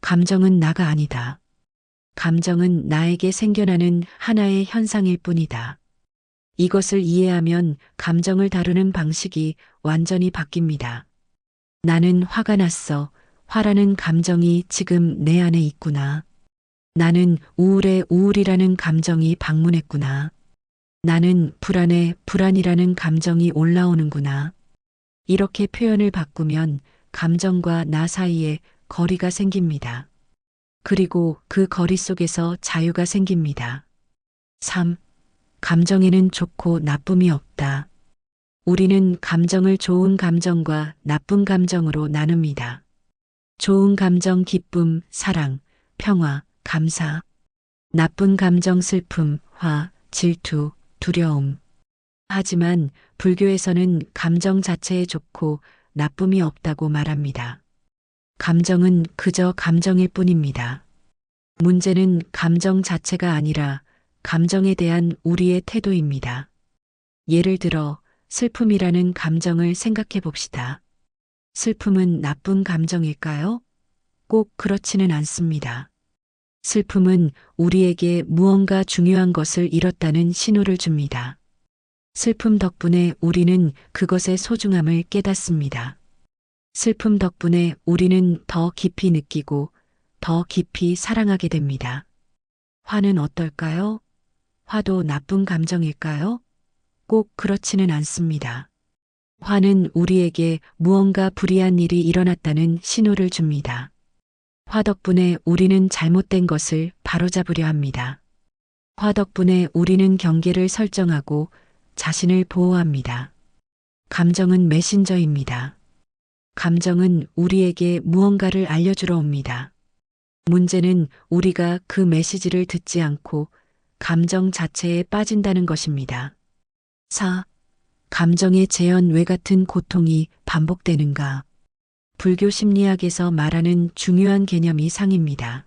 감정은 나가 아니다. 감정은 나에게 생겨나는 하나의 현상일 뿐이다. 이것을 이해하면 감정을 다루는 방식이 완전히 바뀝니다. 나는 화가 났어. 화라는 감정이 지금 내 안에 있구나. 나는 우울해. 우울이라는 감정이 방문했구나. 나는 불안해. 불안이라는 감정이 올라오는구나. 이렇게 표현을 바꾸면 감정과 나 사이에 거리가 생깁니다. 그리고 그 거리 속에서 자유가 생깁니다. 3. 감정에는 좋고 나쁨이 없다. 우리는 감정을 좋은 감정과 나쁜 감정으로 나눕니다. 좋은 감정 기쁨, 사랑, 평화, 감사. 나쁜 감정 슬픔, 화, 질투, 두려움. 하지만 불교에서는 감정 자체에 좋고 나쁨이 없다고 말합니다. 감정은 그저 감정일 뿐입니다. 문제는 감정 자체가 아니라 감정에 대한 우리의 태도입니다. 예를 들어 슬픔이라는 감정을 생각해 봅시다. 슬픔은 나쁜 감정일까요? 꼭 그렇지는 않습니다. 슬픔은 우리에게 무언가 중요한 것을 잃었다는 신호를 줍니다. 슬픔 덕분에 우리는 그것의 소중함을 깨닫습니다. 슬픔 덕분에 우리는 더 깊이 느끼고 더 깊이 사랑하게 됩니다. 화는 어떨까요? 화도 나쁜 감정일까요? 꼭 그렇지는 않습니다. 화는 우리에게 무언가 불이한 일이 일어났다는 신호를 줍니다. 화 덕분에 우리는 잘못된 것을 바로잡으려 합니다. 화 덕분에 우리는 경계를 설정하고 자신을 보호합니다. 감정은 메신저입니다. 감정은 우리에게 무언가를 알려주러 옵니다. 문제는 우리가 그 메시지를 듣지 않고 감정 자체에 빠진다는 것입니다. 4. 감정의 재현 왜 같은 고통이 반복되는가? 불교 심리학에서 말하는 중요한 개념이 상입니다.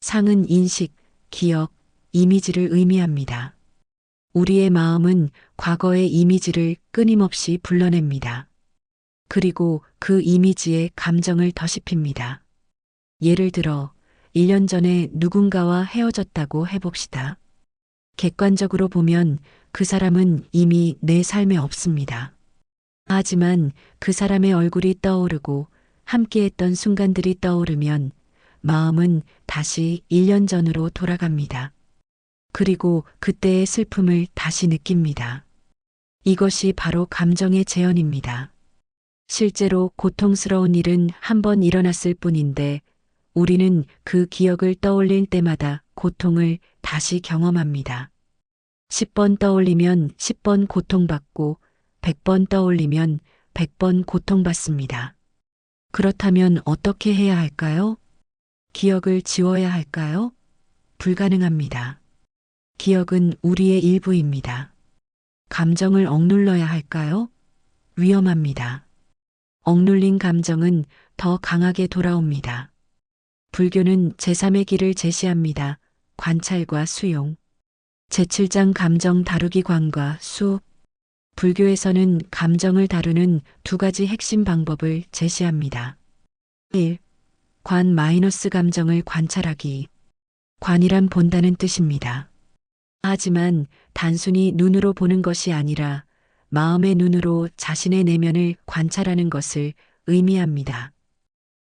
상은 인식, 기억, 이미지를 의미합니다. 우리의 마음은 과거의 이미지를 끊임없이 불러냅니다. 그리고 그 이미지에 감정을 더씹힙니다. 예를 들어 1년 전에 누군가와 헤어졌다고 해봅시다. 객관적으로 보면 그 사람은 이미 내 삶에 없습니다. 하지만 그 사람의 얼굴이 떠오르고 함께했던 순간들이 떠오르면 마음은 다시 1년 전으로 돌아갑니다. 그리고 그때의 슬픔을 다시 느낍니다. 이것이 바로 감정의 재현입니다. 실제로 고통스러운 일은 한 번 일어났을 뿐인데 우리는 그 기억을 떠올릴 때마다 고통을 다시 경험합니다. 10번 떠올리면 10번 고통받고 100번 떠올리면 100번 고통받습니다. 그렇다면 어떻게 해야 할까요? 기억을 지워야 할까요? 불가능합니다. 기억은 우리의 일부입니다. 감정을 억눌러야 할까요? 위험합니다. 억눌린 감정은 더 강하게 돌아옵니다. 불교는 제3의 길을 제시합니다. 관찰과 수용. 제7장 감정 다루기 관과 수. 불교에서는 감정을 다루는 두 가지 핵심 방법을 제시합니다. 1. 관 마이너스 감정을 관찰하기. 관이란 본다는 뜻입니다. 하지만 단순히 눈으로 보는 것이 아니라 마음의 눈으로 자신의 내면을 관찰하는 것을 의미합니다.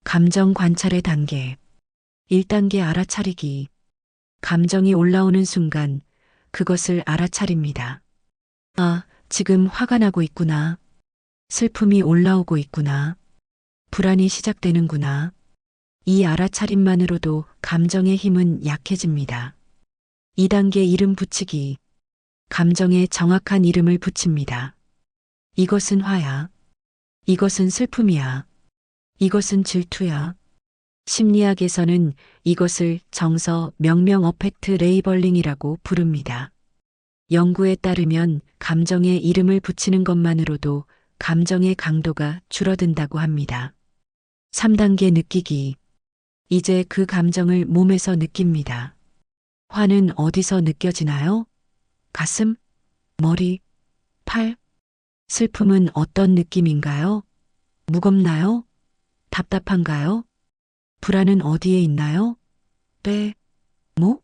감정 관찰의 단계. 1단계 알아차리기. 감정이 올라오는 순간 그것을 알아차립니다. 아, 지금 화가 나고 있구나. 슬픔이 올라오고 있구나. 불안이 시작되는구나. 이 알아차림만으로도 감정의 힘은 약해집니다. 2단계 이름 붙이기. 감정에 정확한 이름을 붙입니다. 이것은 화야. 이것은 슬픔이야. 이것은 질투야. 심리학에서는 이것을 정서 명명 어펙트 레이벌링이라고 부릅니다. 연구에 따르면 감정에 이름을 붙이는 것만으로도 감정의 강도가 줄어든다고 합니다. 3단계 느끼기. 이제 그 감정을 몸에서 느낍니다. 화는 어디서 느껴지나요? 가슴? 머리? 팔? 슬픔은 어떤 느낌인가요? 무겁나요? 답답한가요? 불안은 어디에 있나요? 뼈? 목?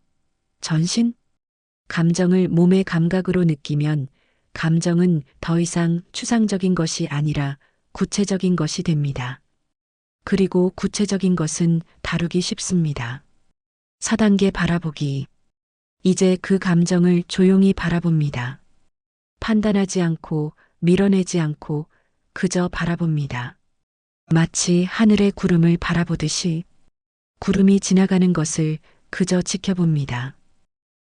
전신? 감정을 몸의 감각으로 느끼면 감정은 더 이상 추상적인 것이 아니라 구체적인 것이 됩니다. 그리고 구체적인 것은 다루기 쉽습니다. 4단계 바라보기. 이제 그 감정을 조용히 바라봅니다. 판단하지 않고 밀어내지 않고 그저 바라봅니다. 마치 하늘의 구름을 바라보듯이 구름이 지나가는 것을 그저 지켜봅니다.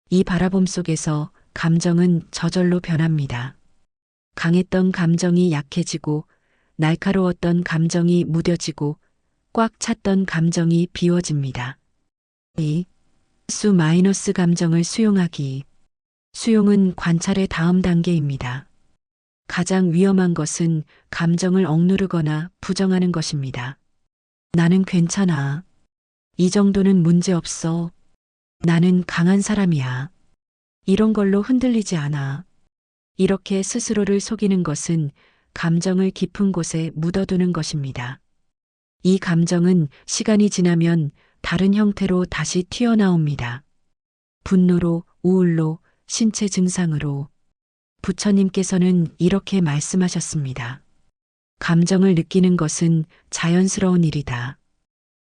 이 바라봄 속에서 감정은 저절로 변합니다. 강했던 감정이 약해지고 날카로웠던 감정이 무뎌지고 꽉 찼던 감정이 비워집니다. 이 수 마이너스 감정을 수용하기. 수용은 관찰의 다음 단계입니다. 가장 위험한 것은 감정을 억누르거나 부정하는 것입니다. 나는 괜찮아. 이 정도는 문제 없어. 나는 강한 사람이야. 이런 걸로 흔들리지 않아. 이렇게 스스로를 속이는 것은 감정을 깊은 곳에 묻어두는 것입니다. 이 감정은 시간이 지나면 다른 형태로 다시 튀어나옵니다. 분노로, 우울로, 신체 증상으로. 부처님께서는 이렇게 말씀하셨습니다. 감정을 느끼는 것은 자연스러운 일이다.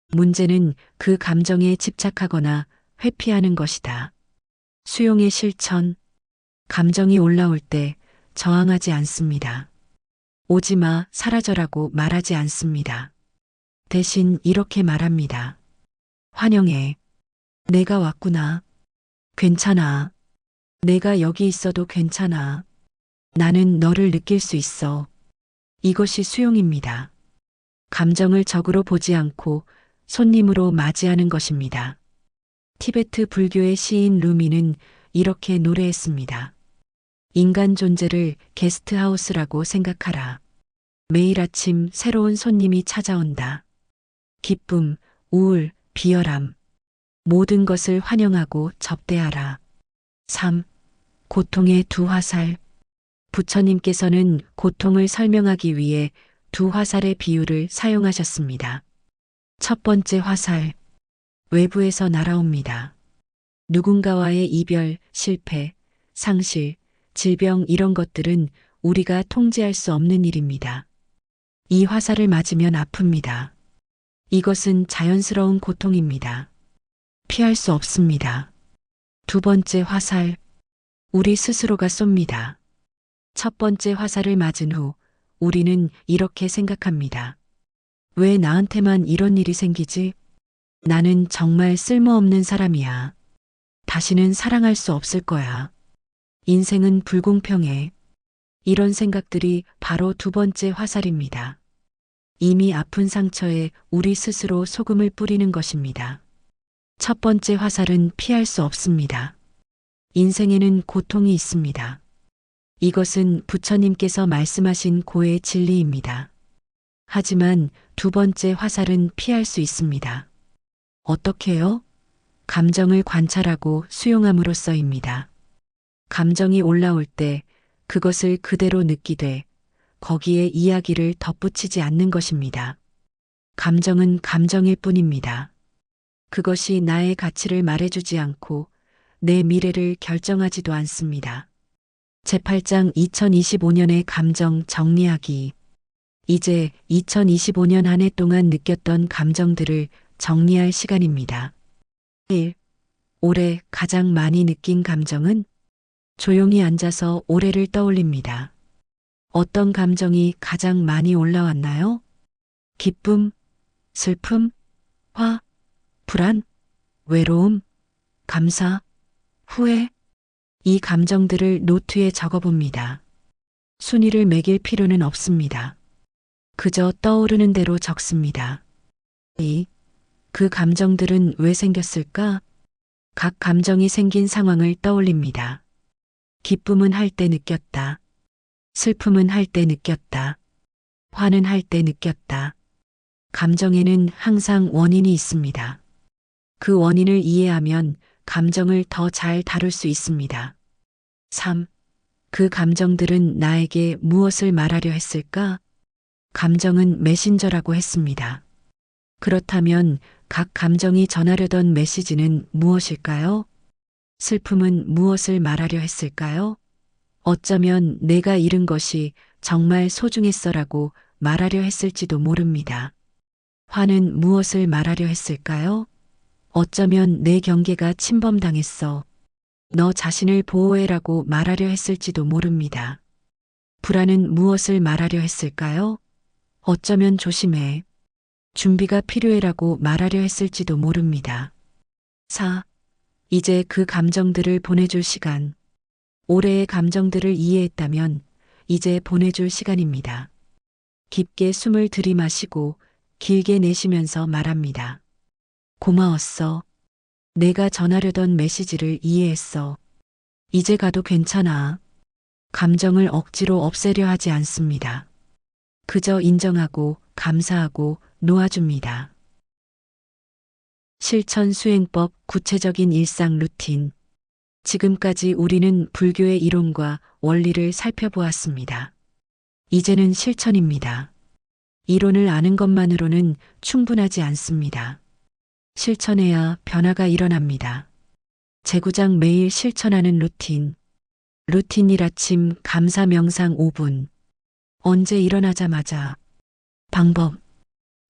문제는 그 감정에 집착하거나 회피하는 것이다. 수용의 실천. 감정이 올라올 때 저항하지 않습니다. 오지 마, 사라져라고 말하지 않습니다. 대신 이렇게 말합니다. 환영해. 내가 왔구나. 괜찮아. 내가 여기 있어도 괜찮아. 나는 너를 느낄 수 있어. 이것이 수용입니다. 감정을 적으로 보지 않고 손님으로 맞이하는 것입니다. 티베트 불교의 시인 루미는 이렇게 노래했습니다. 인간 존재를 게스트하우스라고 생각하라. 매일 아침 새로운 손님이 찾아온다. 기쁨, 우울, 비열함. 모든 것을 환영하고 접대하라. 3. 고통의 두 화살. 부처님께서는 고통을 설명하기 위해 두 화살의 비유를 사용하셨습니다. 첫 번째 화살. 외부에서 날아옵니다. 누군가와의 이별, 실패, 상실, 질병 이런 것들은 우리가 통제할 수 없는 일입니다. 이 화살을 맞으면 아픕니다. 이것은 자연스러운 고통입니다. 피할 수 없습니다. 두 번째 화살. 우리 스스로가 쏩니다. 첫 번째 화살을 맞은 후 우리는 이렇게 생각합니다. 왜 나한테만 이런 일이 생기지? 나는 정말 쓸모없는 사람이야. 다시는 사랑할 수 없을 거야. 인생은 불공평해. 이런 생각들이 바로 두 번째 화살입니다. 이미 아픈 상처에 우리 스스로 소금을 뿌리는 것입니다. 첫 번째 화살은 피할 수 없습니다. 인생에는 고통이 있습니다. 이것은 부처님께서 말씀하신 고의 진리입니다. 하지만 두 번째 화살은 피할 수 있습니다. 어떻게요? 감정을 관찰하고 수용함으로써입니다. 감정이 올라올 때 그것을 그대로 느끼되 거기에 이야기를 덧붙이지 않는 것입니다. 감정은 감정일 뿐입니다. 그것이 나의 가치를 말해주지 않고 내 미래를 결정하지도 않습니다. 제8장 2025년의 감정 정리하기. 이제 2025년 한 해 동안 느꼈던 감정들을 정리할 시간입니다. 1. 올해 가장 많이 느낀 감정은? 조용히 앉아서 올해를 떠올립니다. 어떤 감정이 가장 많이 올라왔나요? 기쁨, 슬픔, 화, 불안, 외로움, 감사, 후회. 이 감정들을 노트에 적어봅니다. 순위를 매길 필요는 없습니다. 그저 떠오르는 대로 적습니다. 2. 그 감정들은 왜 생겼을까? 각 감정이 생긴 상황을 떠올립니다. 기쁨은 할 때 느꼈다. 슬픔은 할 때 느꼈다. 화는 할 때 느꼈다. 감정에는 항상 원인이 있습니다. 그 원인을 이해하면 감정을 더 잘 다룰 수 있습니다. 3. 그 감정들은 나에게 무엇을 말하려 했을까? 감정은 메신저라고 했습니다. 그렇다면 각 감정이 전하려던 메시지는 무엇일까요? 슬픔은 무엇을 말하려 했을까요? 어쩌면 내가 잃은 것이 정말 소중했어라고 말하려 했을지도 모릅니다. 화는 무엇을 말하려 했을까요? 어쩌면 내 경계가 침범당했어. 너 자신을 보호해라고 말하려 했을지도 모릅니다. 불안은 무엇을 말하려 했을까요? 어쩌면 조심해. 준비가 필요해라고 말하려 했을지도 모릅니다. 4. 이제 그 감정들을 보내줄 시간. 올해의 감정들을 이해했다면 이제 보내줄 시간입니다. 깊게 숨을 들이마시고 길게 내쉬면서 말합니다. 고마웠어. 내가 전하려던 메시지를 이해했어. 이제 가도 괜찮아. 감정을 억지로 없애려 하지 않습니다. 그저 인정하고 감사하고 놓아줍니다. 실천 수행법 구체적인 일상 루틴. 지금까지 우리는 불교의 이론과 원리를 살펴보았습니다. 이제는 실천입니다. 이론을 아는 것만으로는 충분하지 않습니다. 실천해야 변화가 일어납니다. 제구장 매일 실천하는 루틴. 루틴일 아침 감사 명상 5분. 언제 일어나자마자. 방법.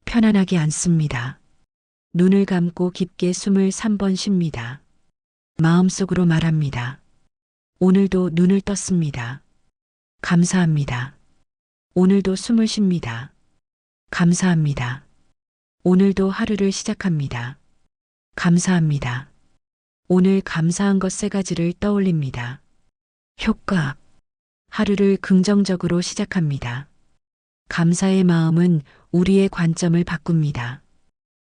편안하게 앉습니다. 눈을 감고 깊게 숨을 3번 쉽니다. 마음속으로 말합니다. 오늘도 눈을 떴습니다. 감사합니다. 오늘도 숨을 쉽니다. 감사합니다. 오늘도 하루를 시작합니다. 감사합니다. 오늘 감사한 것 3가지를 떠올립니다. 효과. 하루를 긍정적으로 시작합니다. 감사의 마음은 우리의 관점을 바꿉니다.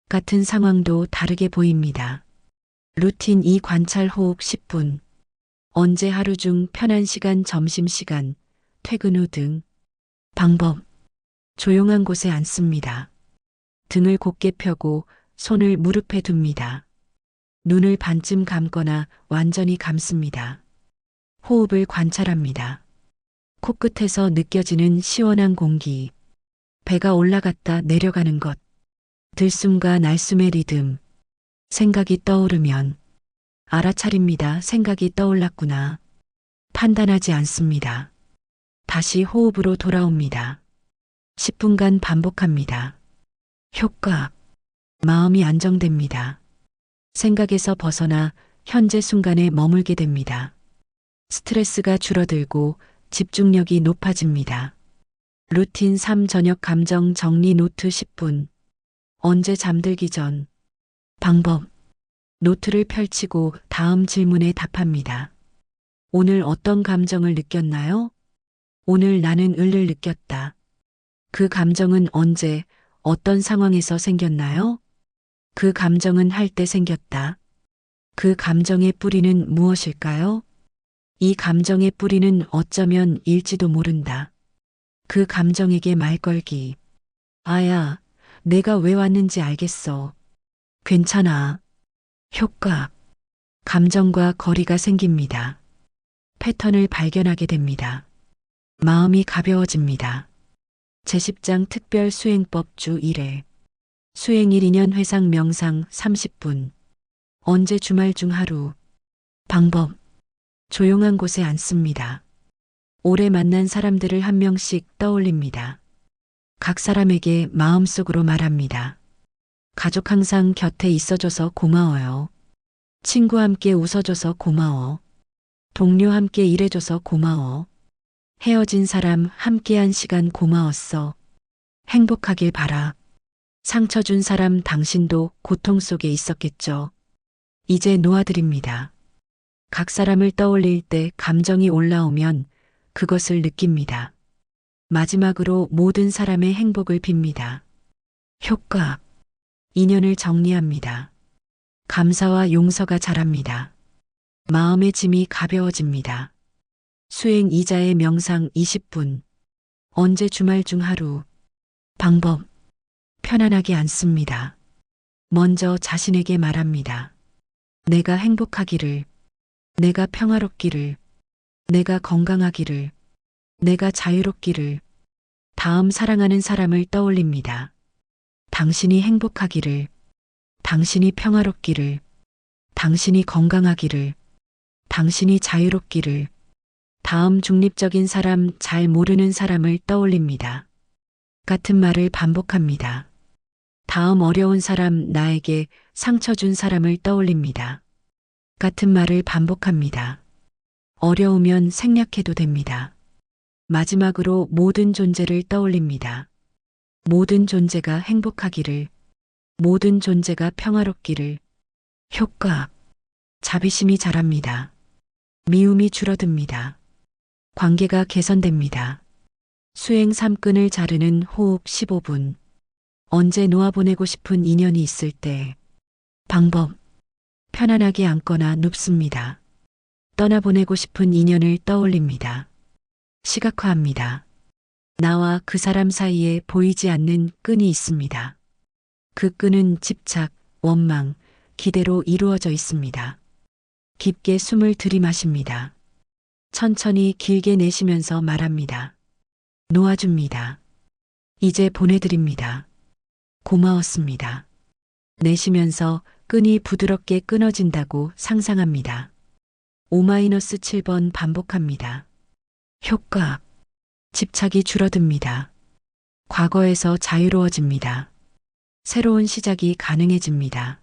같은 상황도 다르게 보입니다. 루틴 2 관찰 호흡 10분. 언제 하루 중 편한 시간 점심시간, 퇴근 후 등. 방법. 조용한 곳에 앉습니다. 등을 곧게 펴고 손을 무릎에 둡니다. 눈을 반쯤 감거나 완전히 감습니다. 호흡을 관찰합니다. 코끝에서 느껴지는 시원한 공기. 배가 올라갔다 내려가는 것. 들숨과 날숨의 리듬. 생각이 떠오르면 알아차립니다. 생각이 떠올랐구나. 판단하지 않습니다. 다시 호흡으로 돌아옵니다. 10분간 반복합니다. 효과. 마음이 안정됩니다. 생각에서 벗어나 현재 순간에 머물게 됩니다. 스트레스가 줄어들고 집중력이 높아집니다. 루틴 3 저녁 감정 정리 노트 10분. 언제 잠들기 전. 방법. 노트를 펼치고 다음 질문에 답합니다. 오늘 어떤 감정을 느꼈나요? 오늘 나는 을을 느꼈다. 그 감정은 언제, 어떤 상황에서 생겼나요? 그 감정은 할 때 생겼다. 그 감정의 뿌리는 무엇일까요? 이 감정의 뿌리는 어쩌면 일지도 모른다. 그 감정에게 말 걸기. 아야, 내가 왜 왔는지 알겠어. 괜찮아. 효과. 감정과 거리가 생깁니다. 패턴을 발견하게 됩니다. 마음이 가벼워집니다. 제10장 특별 수행법 주 1회. 수행일 2년 회상 명상 30분. 언제 주말 중 하루. 방법. 조용한 곳에 앉습니다. 오래 만난 사람들을 한 명씩 떠올립니다. 각 사람에게 마음속으로 말합니다. 가족 항상 곁에 있어줘서 고마워요. 친구 함께 웃어줘서 고마워. 동료 함께 일해줘서 고마워. 헤어진 사람 함께한 시간 고마웠어. 행복하길 바라. 상처 준 사람 당신도 고통 속에 있었겠죠. 이제 놓아드립니다. 각 사람을 떠올릴 때 감정이 올라오면 그것을 느낍니다. 마지막으로 모든 사람의 행복을 빕니다. 효과. 인연을 정리합니다. 감사와 용서가 자랍니다. 마음의 짐이 가벼워집니다. 수행 2자의 명상 20분. 언제 주말 중 하루. 방법. 편안하게 앉습니다. 먼저 자신에게 말합니다. 내가 행복하기를. 내가 평화롭기를. 내가 건강하기를. 내가 자유롭기를. 다음 사랑하는 사람을 떠올립니다. 당신이 행복하기를. 당신이 평화롭기를. 당신이 건강하기를. 당신이 자유롭기를. 다음 중립적인 사람, 잘 모르는 사람을 떠올립니다. 같은 말을 반복합니다. 다음 어려운 사람, 나에게 상처 준 사람을 떠올립니다. 같은 말을 반복합니다. 어려우면 생략해도 됩니다. 마지막으로 모든 존재를 떠올립니다. 모든 존재가 행복하기를. 모든 존재가 평화롭기를. 효과. 자비심이 자랍니다. 미움이 줄어듭니다. 관계가 개선됩니다. 수행 3끈을 자르는 호흡 15분. 언제 놓아보내고 싶은 인연이 있을 때. 방법. 편안하게 앉거나 눕습니다. 떠나보내고 싶은 인연을 떠올립니다. 시각화합니다. 나와 그 사람 사이에 보이지 않는 끈이 있습니다. 그 끈은 집착, 원망, 기대로 이루어져 있습니다. 깊게 숨을 들이마십니다. 천천히 길게 내쉬면서 말합니다. 놓아줍니다. 이제 보내드립니다. 고마웠습니다. 내쉬면서 끈이 부드럽게 끊어진다고 상상합니다. 5-7번 반복합니다. 효과. 집착이 줄어듭니다. 과거에서 자유로워집니다. 새로운 시작이 가능해집니다.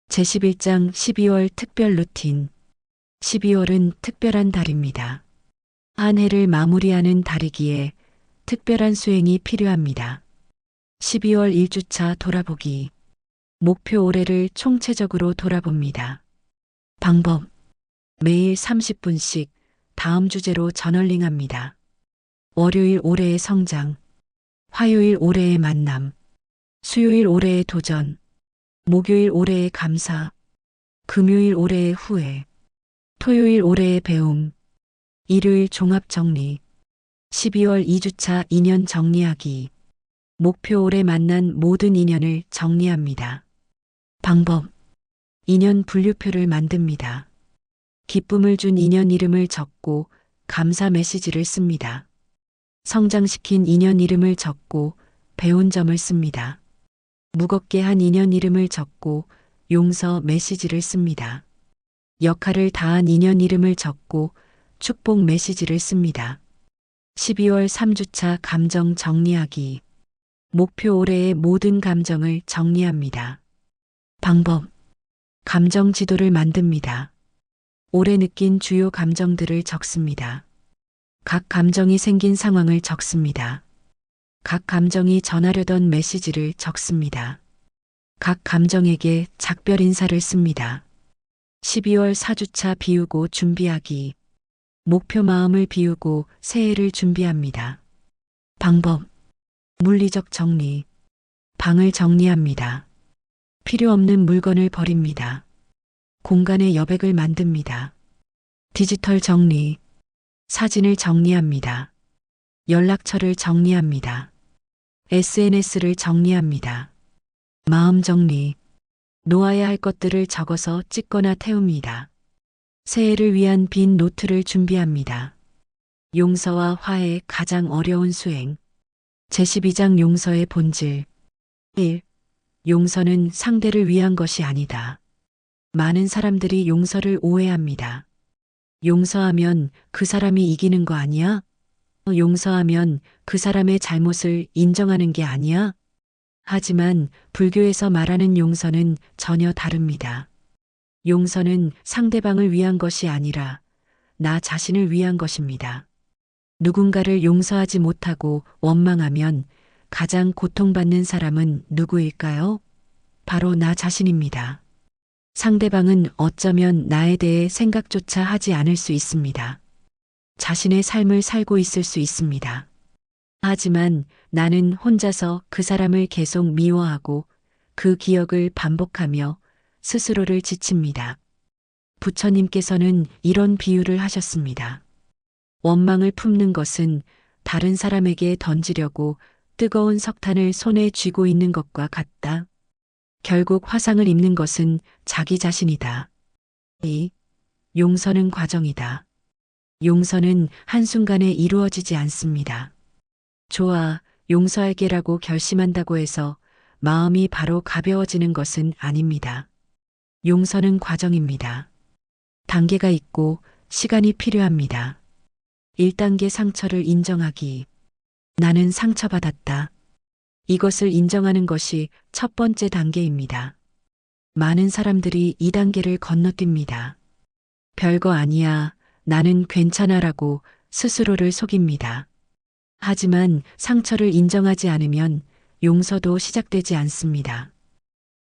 제11장 12월 특별 루틴. 12월은 특별한 달입니다. 한 해를 마무리하는 달이기에 특별한 수행이 필요합니다. 12월 1주차 돌아보기. 목표 올해를 총체적으로 돌아봅니다. 방법. 매일 30분씩 다음 주제로 저널링합니다. 월요일 올해의 성장, 화요일 올해의 만남, 수요일 올해의 도전, 목요일 올해의 감사, 금요일 올해의 후회, 토요일 올해의 배움, 일요일 종합 정리, 12월 2주차 인연 정리하기. 목표 올해 만난 모든 인연을 정리합니다. 방법. 인연 분류표를 만듭니다. 기쁨을 준 인연 이름을 적고 감사 메시지를 씁니다. 성장시킨 인연 이름을 적고 배운 점을 씁니다. 무겁게 한 인연 이름을 적고 용서 메시지를 씁니다. 역할을 다한 인연 이름을 적고 축복 메시지를 씁니다. 12월 3주차 감정 정리하기. 목표 올해의 모든 감정을 정리합니다. 방법. 감정 지도를 만듭니다. 올해 느낀 주요 감정들을 적습니다. 각 감정이 생긴 상황을 적습니다. 각 감정이 전하려던 메시지를 적습니다. 각 감정에게 작별 인사를 씁니다. 12월 4주차 비우고 준비하기. 목표 마음을 비우고 새해를 준비합니다. 방법. 물리적 정리. 방을 정리합니다. 필요 없는 물건을 버립니다. 공간의 여백을 만듭니다. 디지털 정리. 사진을 정리합니다. 연락처를 정리합니다. SNS를 정리합니다. 마음 정리. 놓아야 할 것들을 적어서 찍거나 태웁니다. 새해를 위한 빈 노트를 준비합니다. 용서와 화해 가장 어려운 수행. 제12장 용서의 본질. 1. 용서는 상대를 위한 것이 아니다. 많은 사람들이 용서를 오해합니다. 용서하면 그 사람이 이기는 거 아니야? 용서하면 그 사람의 잘못을 인정하는 게 아니야? 하지만 불교에서 말하는 용서는 전혀 다릅니다. 용서는 상대방을 위한 것이 아니라 나 자신을 위한 것입니다. 누군가를 용서하지 못하고 원망하면 가장 고통받는 사람은 누구일까요? 바로 나 자신입니다. 상대방은 어쩌면 나에 대해 생각조차 하지 않을 수 있습니다. 자신의 삶을 살고 있을 수 있습니다. 하지만 나는 혼자서 그 사람을 계속 미워하고 그 기억을 반복하며 스스로를 지칩니다. 부처님께서는 이런 비유를 하셨습니다. 원망을 품는 것은 다른 사람에게 던지려고 뜨거운 석탄을 손에 쥐고 있는 것과 같다. 결국 화상을 입는 것은 자기 자신이다. 2. 용서는 과정이다. 용서는 한순간에 이루어지지 않습니다. 좋아, 용서할게라고 결심한다고 해서 마음이 바로 가벼워지는 것은 아닙니다. 용서는 과정입니다. 단계가 있고 시간이 필요합니다. 1단계 상처를 인정하기. 나는 상처받았다. 이것을 인정하는 것이 첫 번째 단계입니다. 많은 사람들이 2단계를 건너뜁니다. 별거 아니야, 나는 괜찮아라고 스스로를 속입니다. 하지만 상처를 인정하지 않으면 용서도 시작되지 않습니다.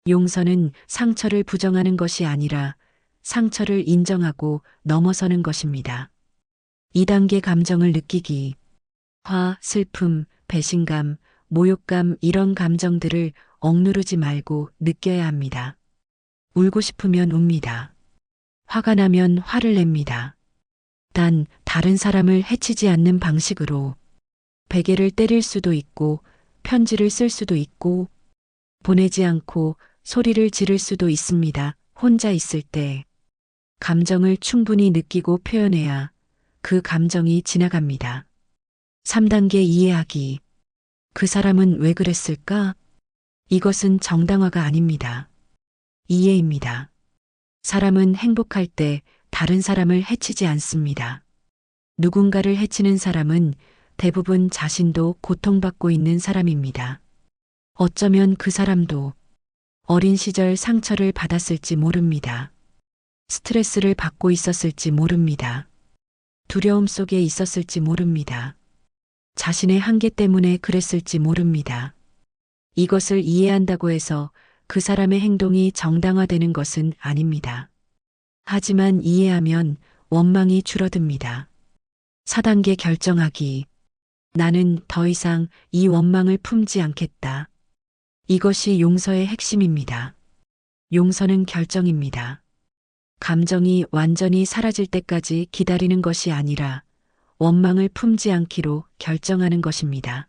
용서는 상처를 부정하는 것이 아니라 상처를 인정하고 넘어서는 것입니다. 2단계 감정을 느끼기. 화, 슬픔, 배신감, 모욕감 이런 감정들을 억누르지 말고 느껴야 합니다. 울고 싶으면 웁니다. 화가 나면 화를 냅니다. 단 다른 사람을 해치지 않는 방식으로. 베개를 때릴 수도 있고 편지를 쓸 수도 있고 보내지 않고 소리를 지를 수도 있습니다. 혼자 있을 때 감정을 충분히 느끼고 표현해야 그 감정이 지나갑니다. 3단계 이해하기. 그 사람은 왜 그랬을까? 이것은 정당화가 아닙니다. 이해입니다. 사람은 행복할 때 다른 사람을 해치지 않습니다. 누군가를 해치는 사람은 대부분 자신도 고통받고 있는 사람입니다. 어쩌면 그 사람도 어린 시절 상처를 받았을지 모릅니다. 스트레스를 받고 있었을지 모릅니다. 두려움 속에 있었을지 모릅니다. 자신의 한계 때문에 그랬을지 모릅니다. 이것을 이해한다고 해서 그 사람의 행동이 정당화되는 것은 아닙니다. 하지만 이해하면 원망이 줄어듭니다. 4단계 결정하기. 나는 더 이상 이 원망을 품지 않겠다. 이것이 용서의 핵심입니다. 용서는 결정입니다. 감정이 완전히 사라질 때까지 기다리는 것이 아니라 원망을 품지 않기로 결정하는 것입니다.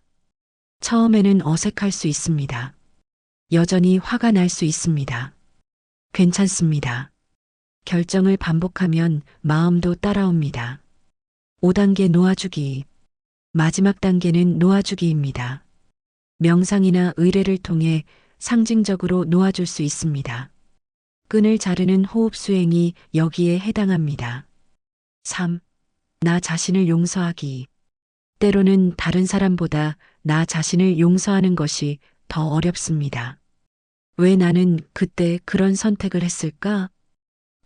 처음에는 어색할 수 있습니다. 여전히 화가 날 수 있습니다. 괜찮습니다. 결정을 반복하면 마음도 따라옵니다. 5단계 놓아주기. 마지막 단계는 놓아주기입니다. 명상이나 의례를 통해 상징적으로 놓아줄 수 있습니다. 끈을 자르는 호흡 수행이 여기에 해당합니다. 3. 나 자신을 용서하기. 때로는 다른 사람보다 나 자신을 용서하는 것이 더 어렵습니다. 왜 나는 그때 그런 선택을 했을까?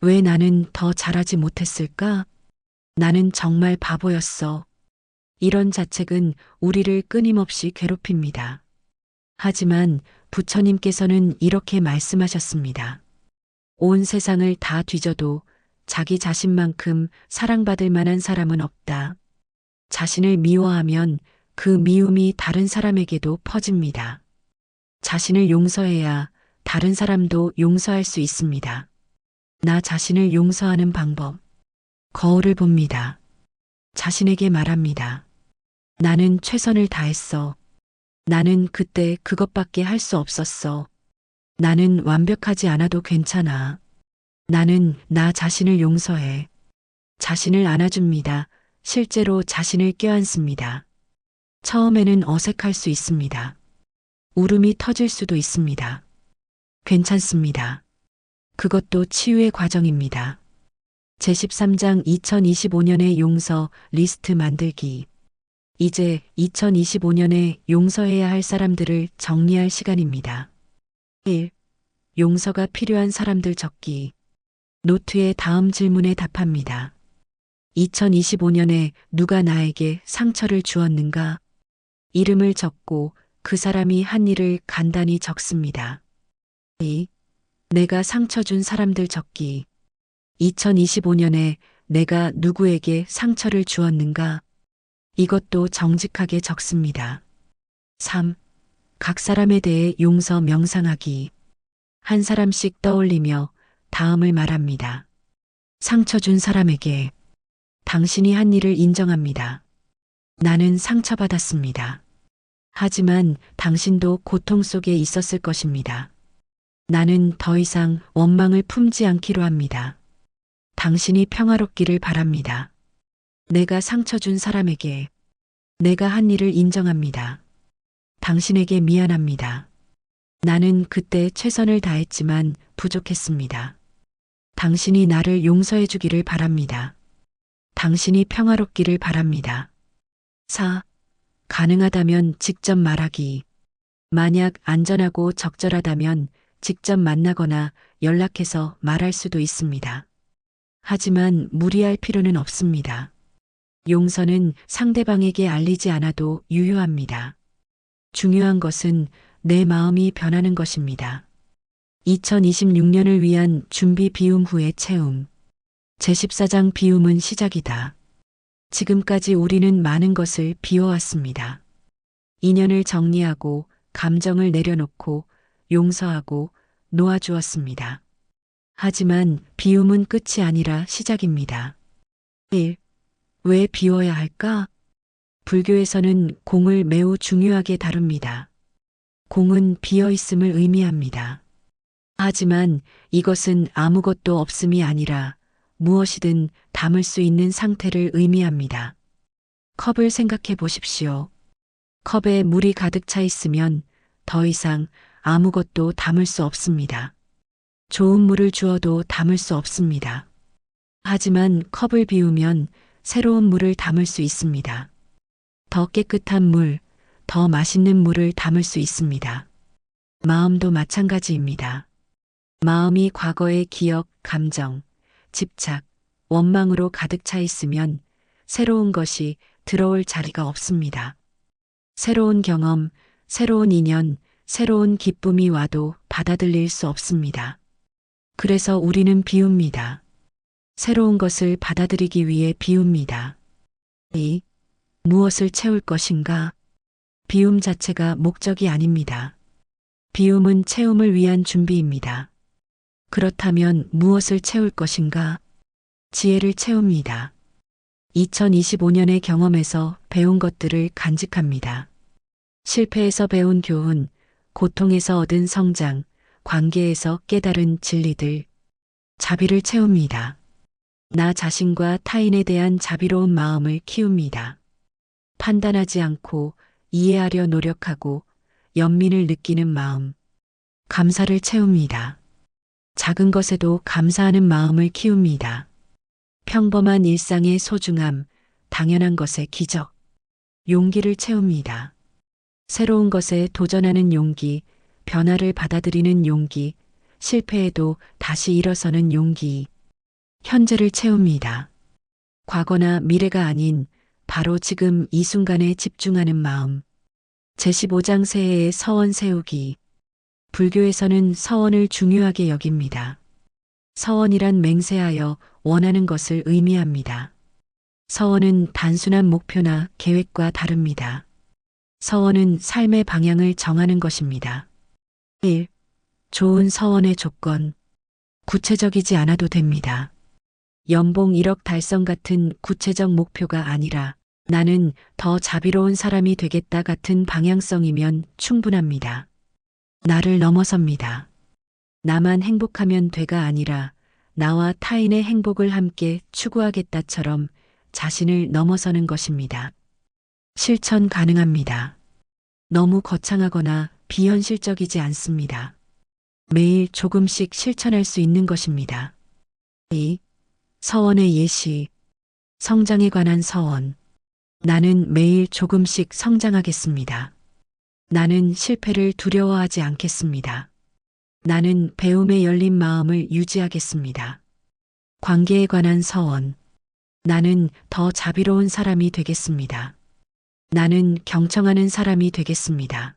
왜 나는 더 잘하지 못했을까? 나는 정말 바보였어. 이런 자책은 우리를 끊임없이 괴롭힙니다. 하지만 부처님께서는 이렇게 말씀하셨습니다. 온 세상을 다 뒤져도 자기 자신만큼 사랑받을 만한 사람은 없다. 자신을 미워하면 그 미움이 다른 사람에게도 퍼집니다. 자신을 용서해야 다른 사람도 용서할 수 있습니다. 나 자신을 용서하는 방법. 거울을 봅니다. 자신에게 말합니다. 나는 최선을 다했어. 나는 그때 그것밖에 할 수 없었어. 나는 완벽하지 않아도 괜찮아. 나는 나 자신을 용서해. 자신을 안아줍니다. 실제로 자신을 껴안습니다. 처음에는 어색할 수 있습니다. 울음이 터질 수도 있습니다. 괜찮습니다. 그것도 치유의 과정입니다. 제13장 2025년의 용서 리스트 만들기. 이제 2025년에 용서해야 할 사람들을 정리할 시간입니다. 1. 용서가 필요한 사람들 적기. 노트의 다음 질문에 답합니다. 2025년에 누가 나에게 상처를 주었는가? 이름을 적고 그 사람이 한 일을 간단히 적습니다. 2. 내가 상처 준 사람들 적기. 2025년에 내가 누구에게 상처를 주었는가? 이것도 정직하게 적습니다. 3. 각 사람에 대해 용서 명상하기. 한 사람씩 떠올리며 다음을 말합니다. 상처 준 사람에게 당신이 한 일을 인정합니다. 나는 상처받았습니다. 하지만 당신도 고통 속에 있었을 것입니다. 나는 더 이상 원망을 품지 않기로 합니다. 당신이 평화롭기를 바랍니다. 내가 상처 준 사람에게 내가 한 일을 인정합니다. 당신에게 미안합니다. 나는 그때 최선을 다했지만 부족했습니다. 당신이 나를 용서해 주기를 바랍니다. 당신이 평화롭기를 바랍니다. 4. 가능하다면 직접 말하기. 만약 안전하고 적절하다면 직접 만나거나 연락해서 말할 수도 있습니다. 하지만 무리할 필요는 없습니다. 용서는 상대방에게 알리지 않아도 유효합니다. 중요한 것은 내 마음이 변하는 것입니다. 2026년을 위한 준비 비움 후의 채움. 제14장 비움은 시작이다. 지금까지 우리는 많은 것을 비워왔습니다. 인연을 정리하고 감정을 내려놓고 용서하고 놓아주었습니다. 하지만 비움은 끝이 아니라 시작입니다. 1. 왜 비워야 할까? 불교에서는 공을 매우 중요하게 다룹니다. 공은 비어 있음을 의미합니다. 하지만 이것은 아무것도 없음이 아니라 무엇이든 담을 수 있는 상태를 의미합니다. 컵을 생각해 보십시오. 컵에 물이 가득 차 있으면 더 이상 아무것도 담을 수 없습니다. 좋은 물을 주어도 담을 수 없습니다. 하지만 컵을 비우면 새로운 물을 담을 수 있습니다. 더 깨끗한 물, 더 맛있는 물을 담을 수 있습니다. 마음도 마찬가지입니다. 마음이 과거의 기억, 감정, 집착, 원망으로 가득 차 있으면 새로운 것이 들어올 자리가 없습니다. 새로운 경험, 새로운 인연, 새로운 기쁨이 와도 받아들일 수 없습니다. 그래서 우리는 비웁니다. 새로운 것을 받아들이기 위해 비웁니다. 2. 무엇을 채울 것인가? 비움 자체가 목적이 아닙니다. 비움은 채움을 위한 준비입니다. 그렇다면 무엇을 채울 것인가? 지혜를 채웁니다. 2025년의 경험에서 배운 것들을 간직합니다. 실패에서 배운 교훈, 고통에서 얻은 성장, 관계에서 깨달은 진리들, 자비를 채웁니다. 나 자신과 타인에 대한 자비로운 마음을 키웁니다. 판단하지 않고 이해하려 노력하고 연민을 느끼는 마음, 감사를 채웁니다. 작은 것에도 감사하는 마음을 키웁니다. 평범한 일상의 소중함, 당연한 것의 기적, 용기를 채웁니다. 새로운 것에 도전하는 용기, 변화를 받아들이는 용기, 실패에도 다시 일어서는 용기, 현재를 채웁니다. 과거나 미래가 아닌 바로 지금 이 순간에 집중하는 마음. 제15장 새해의 서원 세우기. 불교에서는 서원을 중요하게 여깁니다. 서원이란 맹세하여 원하는 것을 의미합니다. 서원은 단순한 목표나 계획과 다릅니다. 서원은 삶의 방향을 정하는 것입니다. 1. 좋은 서원의 조건. 구체적이지 않아도 됩니다. 연봉 1억 달성 같은 구체적 목표가 아니라 나는 더 자비로운 사람이 되겠다 같은 방향성이면 충분합니다. 나를 넘어섭니다. 나만 행복하면 돼가 아니라 나와 타인의 행복을 함께 추구하겠다처럼 자신을 넘어서는 것입니다. 실천 가능합니다. 너무 거창하거나 비현실적이지 않습니다. 매일 조금씩 실천할 수 있는 것입니다. 2. 서원의 예시. 성장에 관한 서원. 나는 매일 조금씩 성장하겠습니다. 나는 실패를 두려워하지 않겠습니다. 나는 배움에 열린 마음을 유지하겠습니다. 관계에 관한 서원. 나는 더 자비로운 사람이 되겠습니다. 나는 경청하는 사람이 되겠습니다.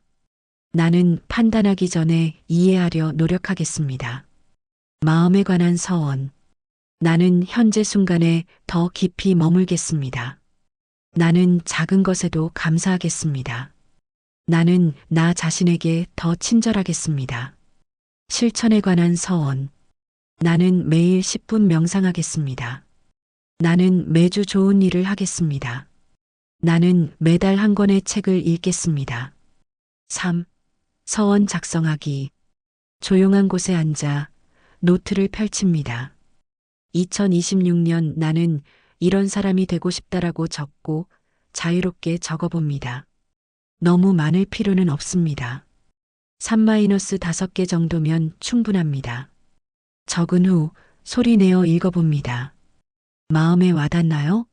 나는 판단하기 전에 이해하려 노력하겠습니다. 마음에 관한 서원. 나는 현재 순간에 더 깊이 머물겠습니다. 나는 작은 것에도 감사하겠습니다. 나는 나 자신에게 더 친절하겠습니다. 실천에 관한 서원. 나는 매일 10분 명상하겠습니다. 나는 매주 좋은 일을 하겠습니다. 나는 매달 한 권의 책을 읽겠습니다. 3. 서원 작성하기. 조용한 곳에 앉아 노트를 펼칩니다. 2026년 나는 이런 사람이 되고 싶다라고 적고 자유롭게 적어봅니다. 너무 많을 필요는 없습니다. 3-5개 정도면 충분합니다. 적은 후 소리 내어 읽어봅니다. 마음에 와닿나요?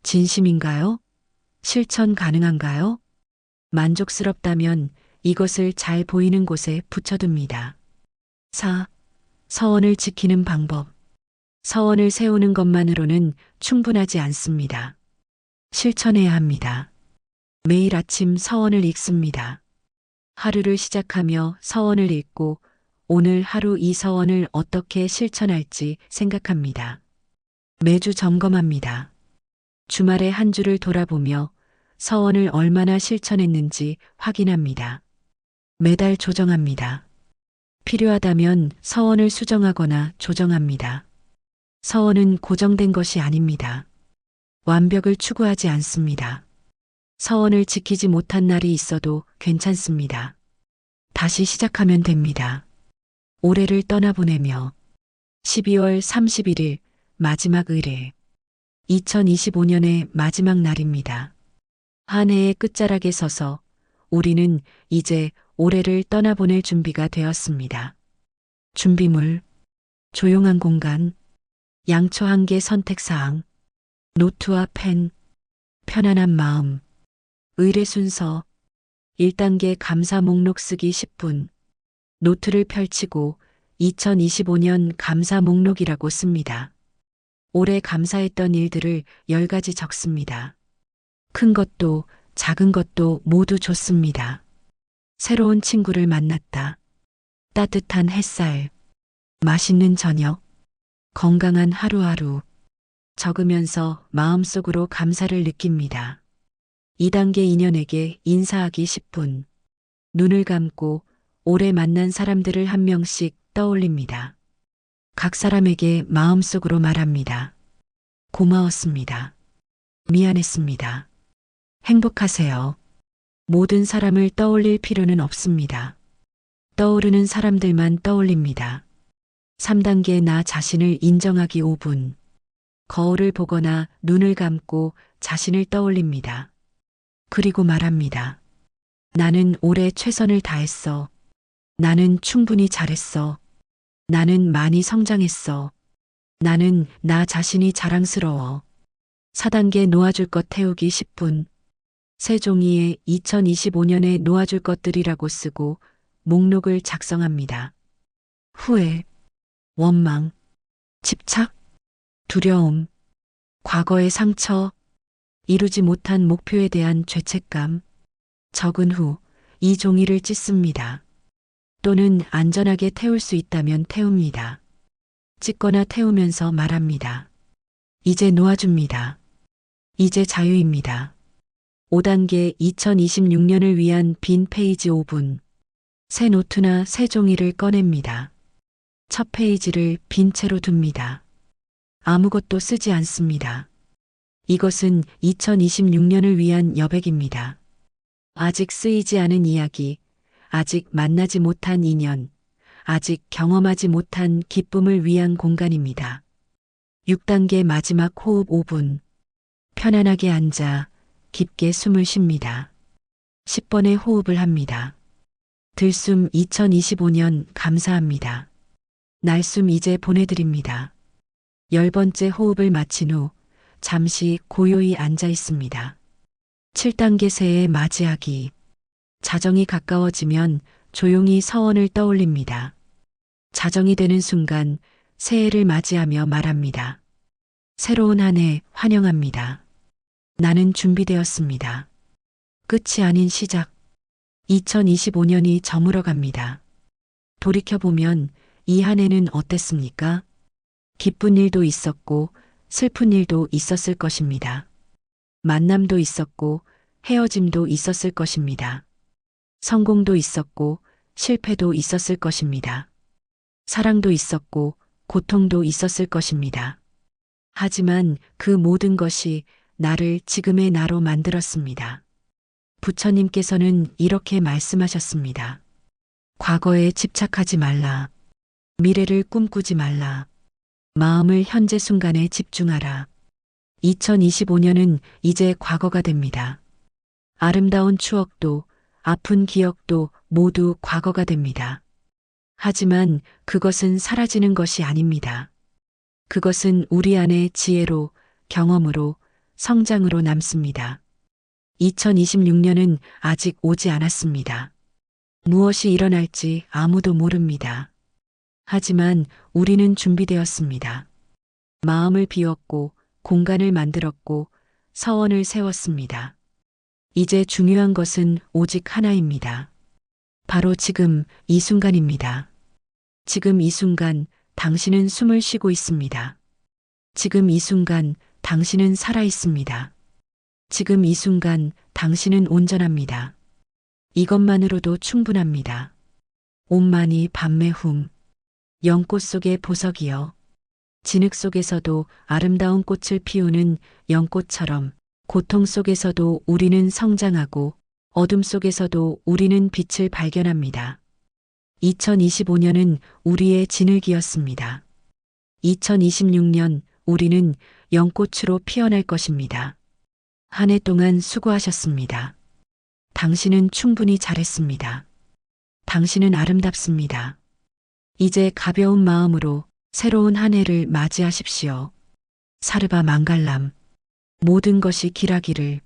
진심인가요? 실천 가능한가요? 만족스럽다면 이것을 잘 보이는 곳에 붙여둡니다. 4. 서원을 지키는 방법. 서원을 세우는 것만으로는 충분하지 않습니다. 실천해야 합니다. 매일 아침 서원을 읽습니다. 하루를 시작하며 서원을 읽고 오늘 하루 이 서원을 어떻게 실천할지 생각합니다. 매주 점검합니다. 주말에 한 주를 돌아보며 서원을 얼마나 실천했는지 확인합니다. 매달 조정합니다. 필요하다면 서원을 수정하거나 조정합니다. 서원은 고정된 것이 아닙니다. 완벽을 추구하지 않습니다. 서원을 지키지 못한 날이 있어도 괜찮습니다. 다시 시작하면 됩니다. 올해를 떠나보내며 12월 31일 마지막 의뢰. 2025년의 마지막 날입니다. 한 해의 끝자락에 서서 우리는 이제 올해를 떠나보낼 준비가 되었습니다. 준비물, 조용한 공간, 양초 한 개 선택사항, 노트와 펜, 편안한 마음, 의뢰 순서, 1단계 감사 목록 쓰기 10분, 노트를 펼치고 2025년 감사 목록이라고 씁니다. 올해 감사했던 일들을 10가지 적습니다. 큰 것도 작은 것도 모두 좋습니다. 새로운 친구를 만났다. 따뜻한 햇살, 맛있는 저녁, 건강한 하루하루. 적으면서 마음속으로 감사를 느낍니다. 2단계 인연에게 인사하기 10분. 눈을 감고 올해 만난 사람들을 한 명씩 떠올립니다. 각 사람에게 마음속으로 말합니다. 고마웠습니다. 미안했습니다. 행복하세요. 모든 사람을 떠올릴 필요는 없습니다. 떠오르는 사람들만 떠올립니다. 3단계 나 자신을 인정하기 5분. 거울을 보거나 눈을 감고 자신을 떠올립니다. 그리고 말합니다. 나는 올해 최선을 다했어. 나는 충분히 잘했어. 나는 많이 성장했어. 나는 나 자신이 자랑스러워. 4단계 놓아줄 것 태우기 10분. 새 종이에 2025년에 놓아줄 것들이라고 쓰고 목록을 작성합니다. 후회, 원망, 집착, 두려움, 과거의 상처, 이루지 못한 목표에 대한 죄책감. 적은 후 이 종이를 찢습니다. 또는 안전하게 태울 수 있다면 태웁니다. 찢거나 태우면서 말합니다. 이제 놓아줍니다. 이제 자유입니다. 5단계 2026년을 위한 빈 페이지 5분. 새 노트나 새 종이를 꺼냅니다. 첫 페이지를 빈 채로 둡니다. 아무것도 쓰지 않습니다. 이것은 2026년을 위한 여백입니다. 아직 쓰이지 않은 이야기, 아직 만나지 못한 인연, 아직 경험하지 못한 기쁨을 위한 공간입니다. 6단계 마지막 호흡 5분. 편안하게 앉아 깊게 숨을 쉽니다. 10번의 호흡을 합니다. 들숨 2025년 감사합니다. 날숨 이제 보내드립니다. 10번째 호흡을 마친 후 잠시 고요히 앉아 있습니다. 7단계 새해 맞이하기. 자정이 가까워지면 조용히 서원을 떠올립니다. 자정이 되는 순간 새해를 맞이하며 말합니다. 새로운 한 해 환영합니다. 나는 준비되었습니다. 끝이 아닌 시작. 2025년이 저물어 갑니다. 돌이켜보면 이 한 해는 어땠습니까? 기쁜 일도 있었고 슬픈 일도 있었을 것입니다. 만남도 있었고 헤어짐도 있었을 것입니다. 성공도 있었고 실패도 있었을 것입니다. 사랑도 있었고 고통도 있었을 것입니다. 하지만 그 모든 것이 나를 지금의 나로 만들었습니다. 부처님께서는 이렇게 말씀하셨습니다. 과거에 집착하지 말라. 미래를 꿈꾸지 말라. 마음을 현재 순간에 집중하라. 2025년은 이제 과거가 됩니다. 아름다운 추억도 아픈 기억도 모두 과거가 됩니다. 하지만 그것은 사라지는 것이 아닙니다. 그것은 우리 안에 지혜로, 경험으로, 성장으로 남습니다. 2026년은 아직 오지 않았습니다. 무엇이 일어날지 아무도 모릅니다. 하지만 우리는 준비되었습니다. 마음을 비웠고 공간을 만들었고 서원을 세웠습니다. 이제 중요한 것은 오직 하나입니다. 바로 지금 이 순간입니다. 지금 이 순간 당신은 숨을 쉬고 있습니다. 지금 이 순간 당신은 살아 있습니다. 지금 이 순간 당신은 온전합니다. 이것만으로도 충분합니다. 온만이 밤매훔, 연꽃 속의 보석이여. 진흙 속에서도 아름다운 꽃을 피우는 연꽃처럼 고통 속에서도 우리는 성장하고 어둠 속에서도 우리는 빛을 발견합니다. 2025년은 우리의 진흙이었습니다. 2026년 우리는 연꽃으로 피어날 것입니다. 한 해 동안 수고하셨습니다. 당신은 충분히 잘했습니다. 당신은 아름답습니다. 이제 가벼운 마음으로 새로운 한 해를 맞이하십시오. 사르바 망갈람. 모든 것이 길하기를.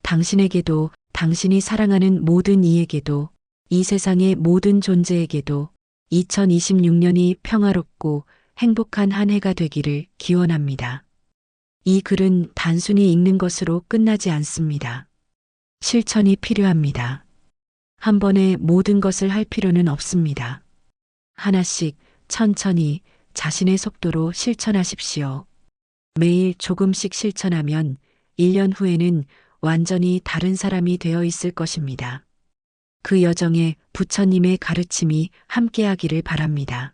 당신에게도, 당신이 사랑하는 모든 이에게도, 이 세상의 모든 존재에게도 2026년이 평화롭고 행복한 한 해가 되기를 기원합니다. 이 글은 단순히 읽는 것으로 끝나지 않습니다. 실천이 필요합니다. 한 번에 모든 것을 할 필요는 없습니다. 하나씩 천천히 자신의 속도로 실천하십시오. 매일 조금씩 실천하면 1년 후에는 완전히 다른 사람이 되어 있을 것입니다. 그 여정에 부처님의 가르침이 함께하기를 바랍니다.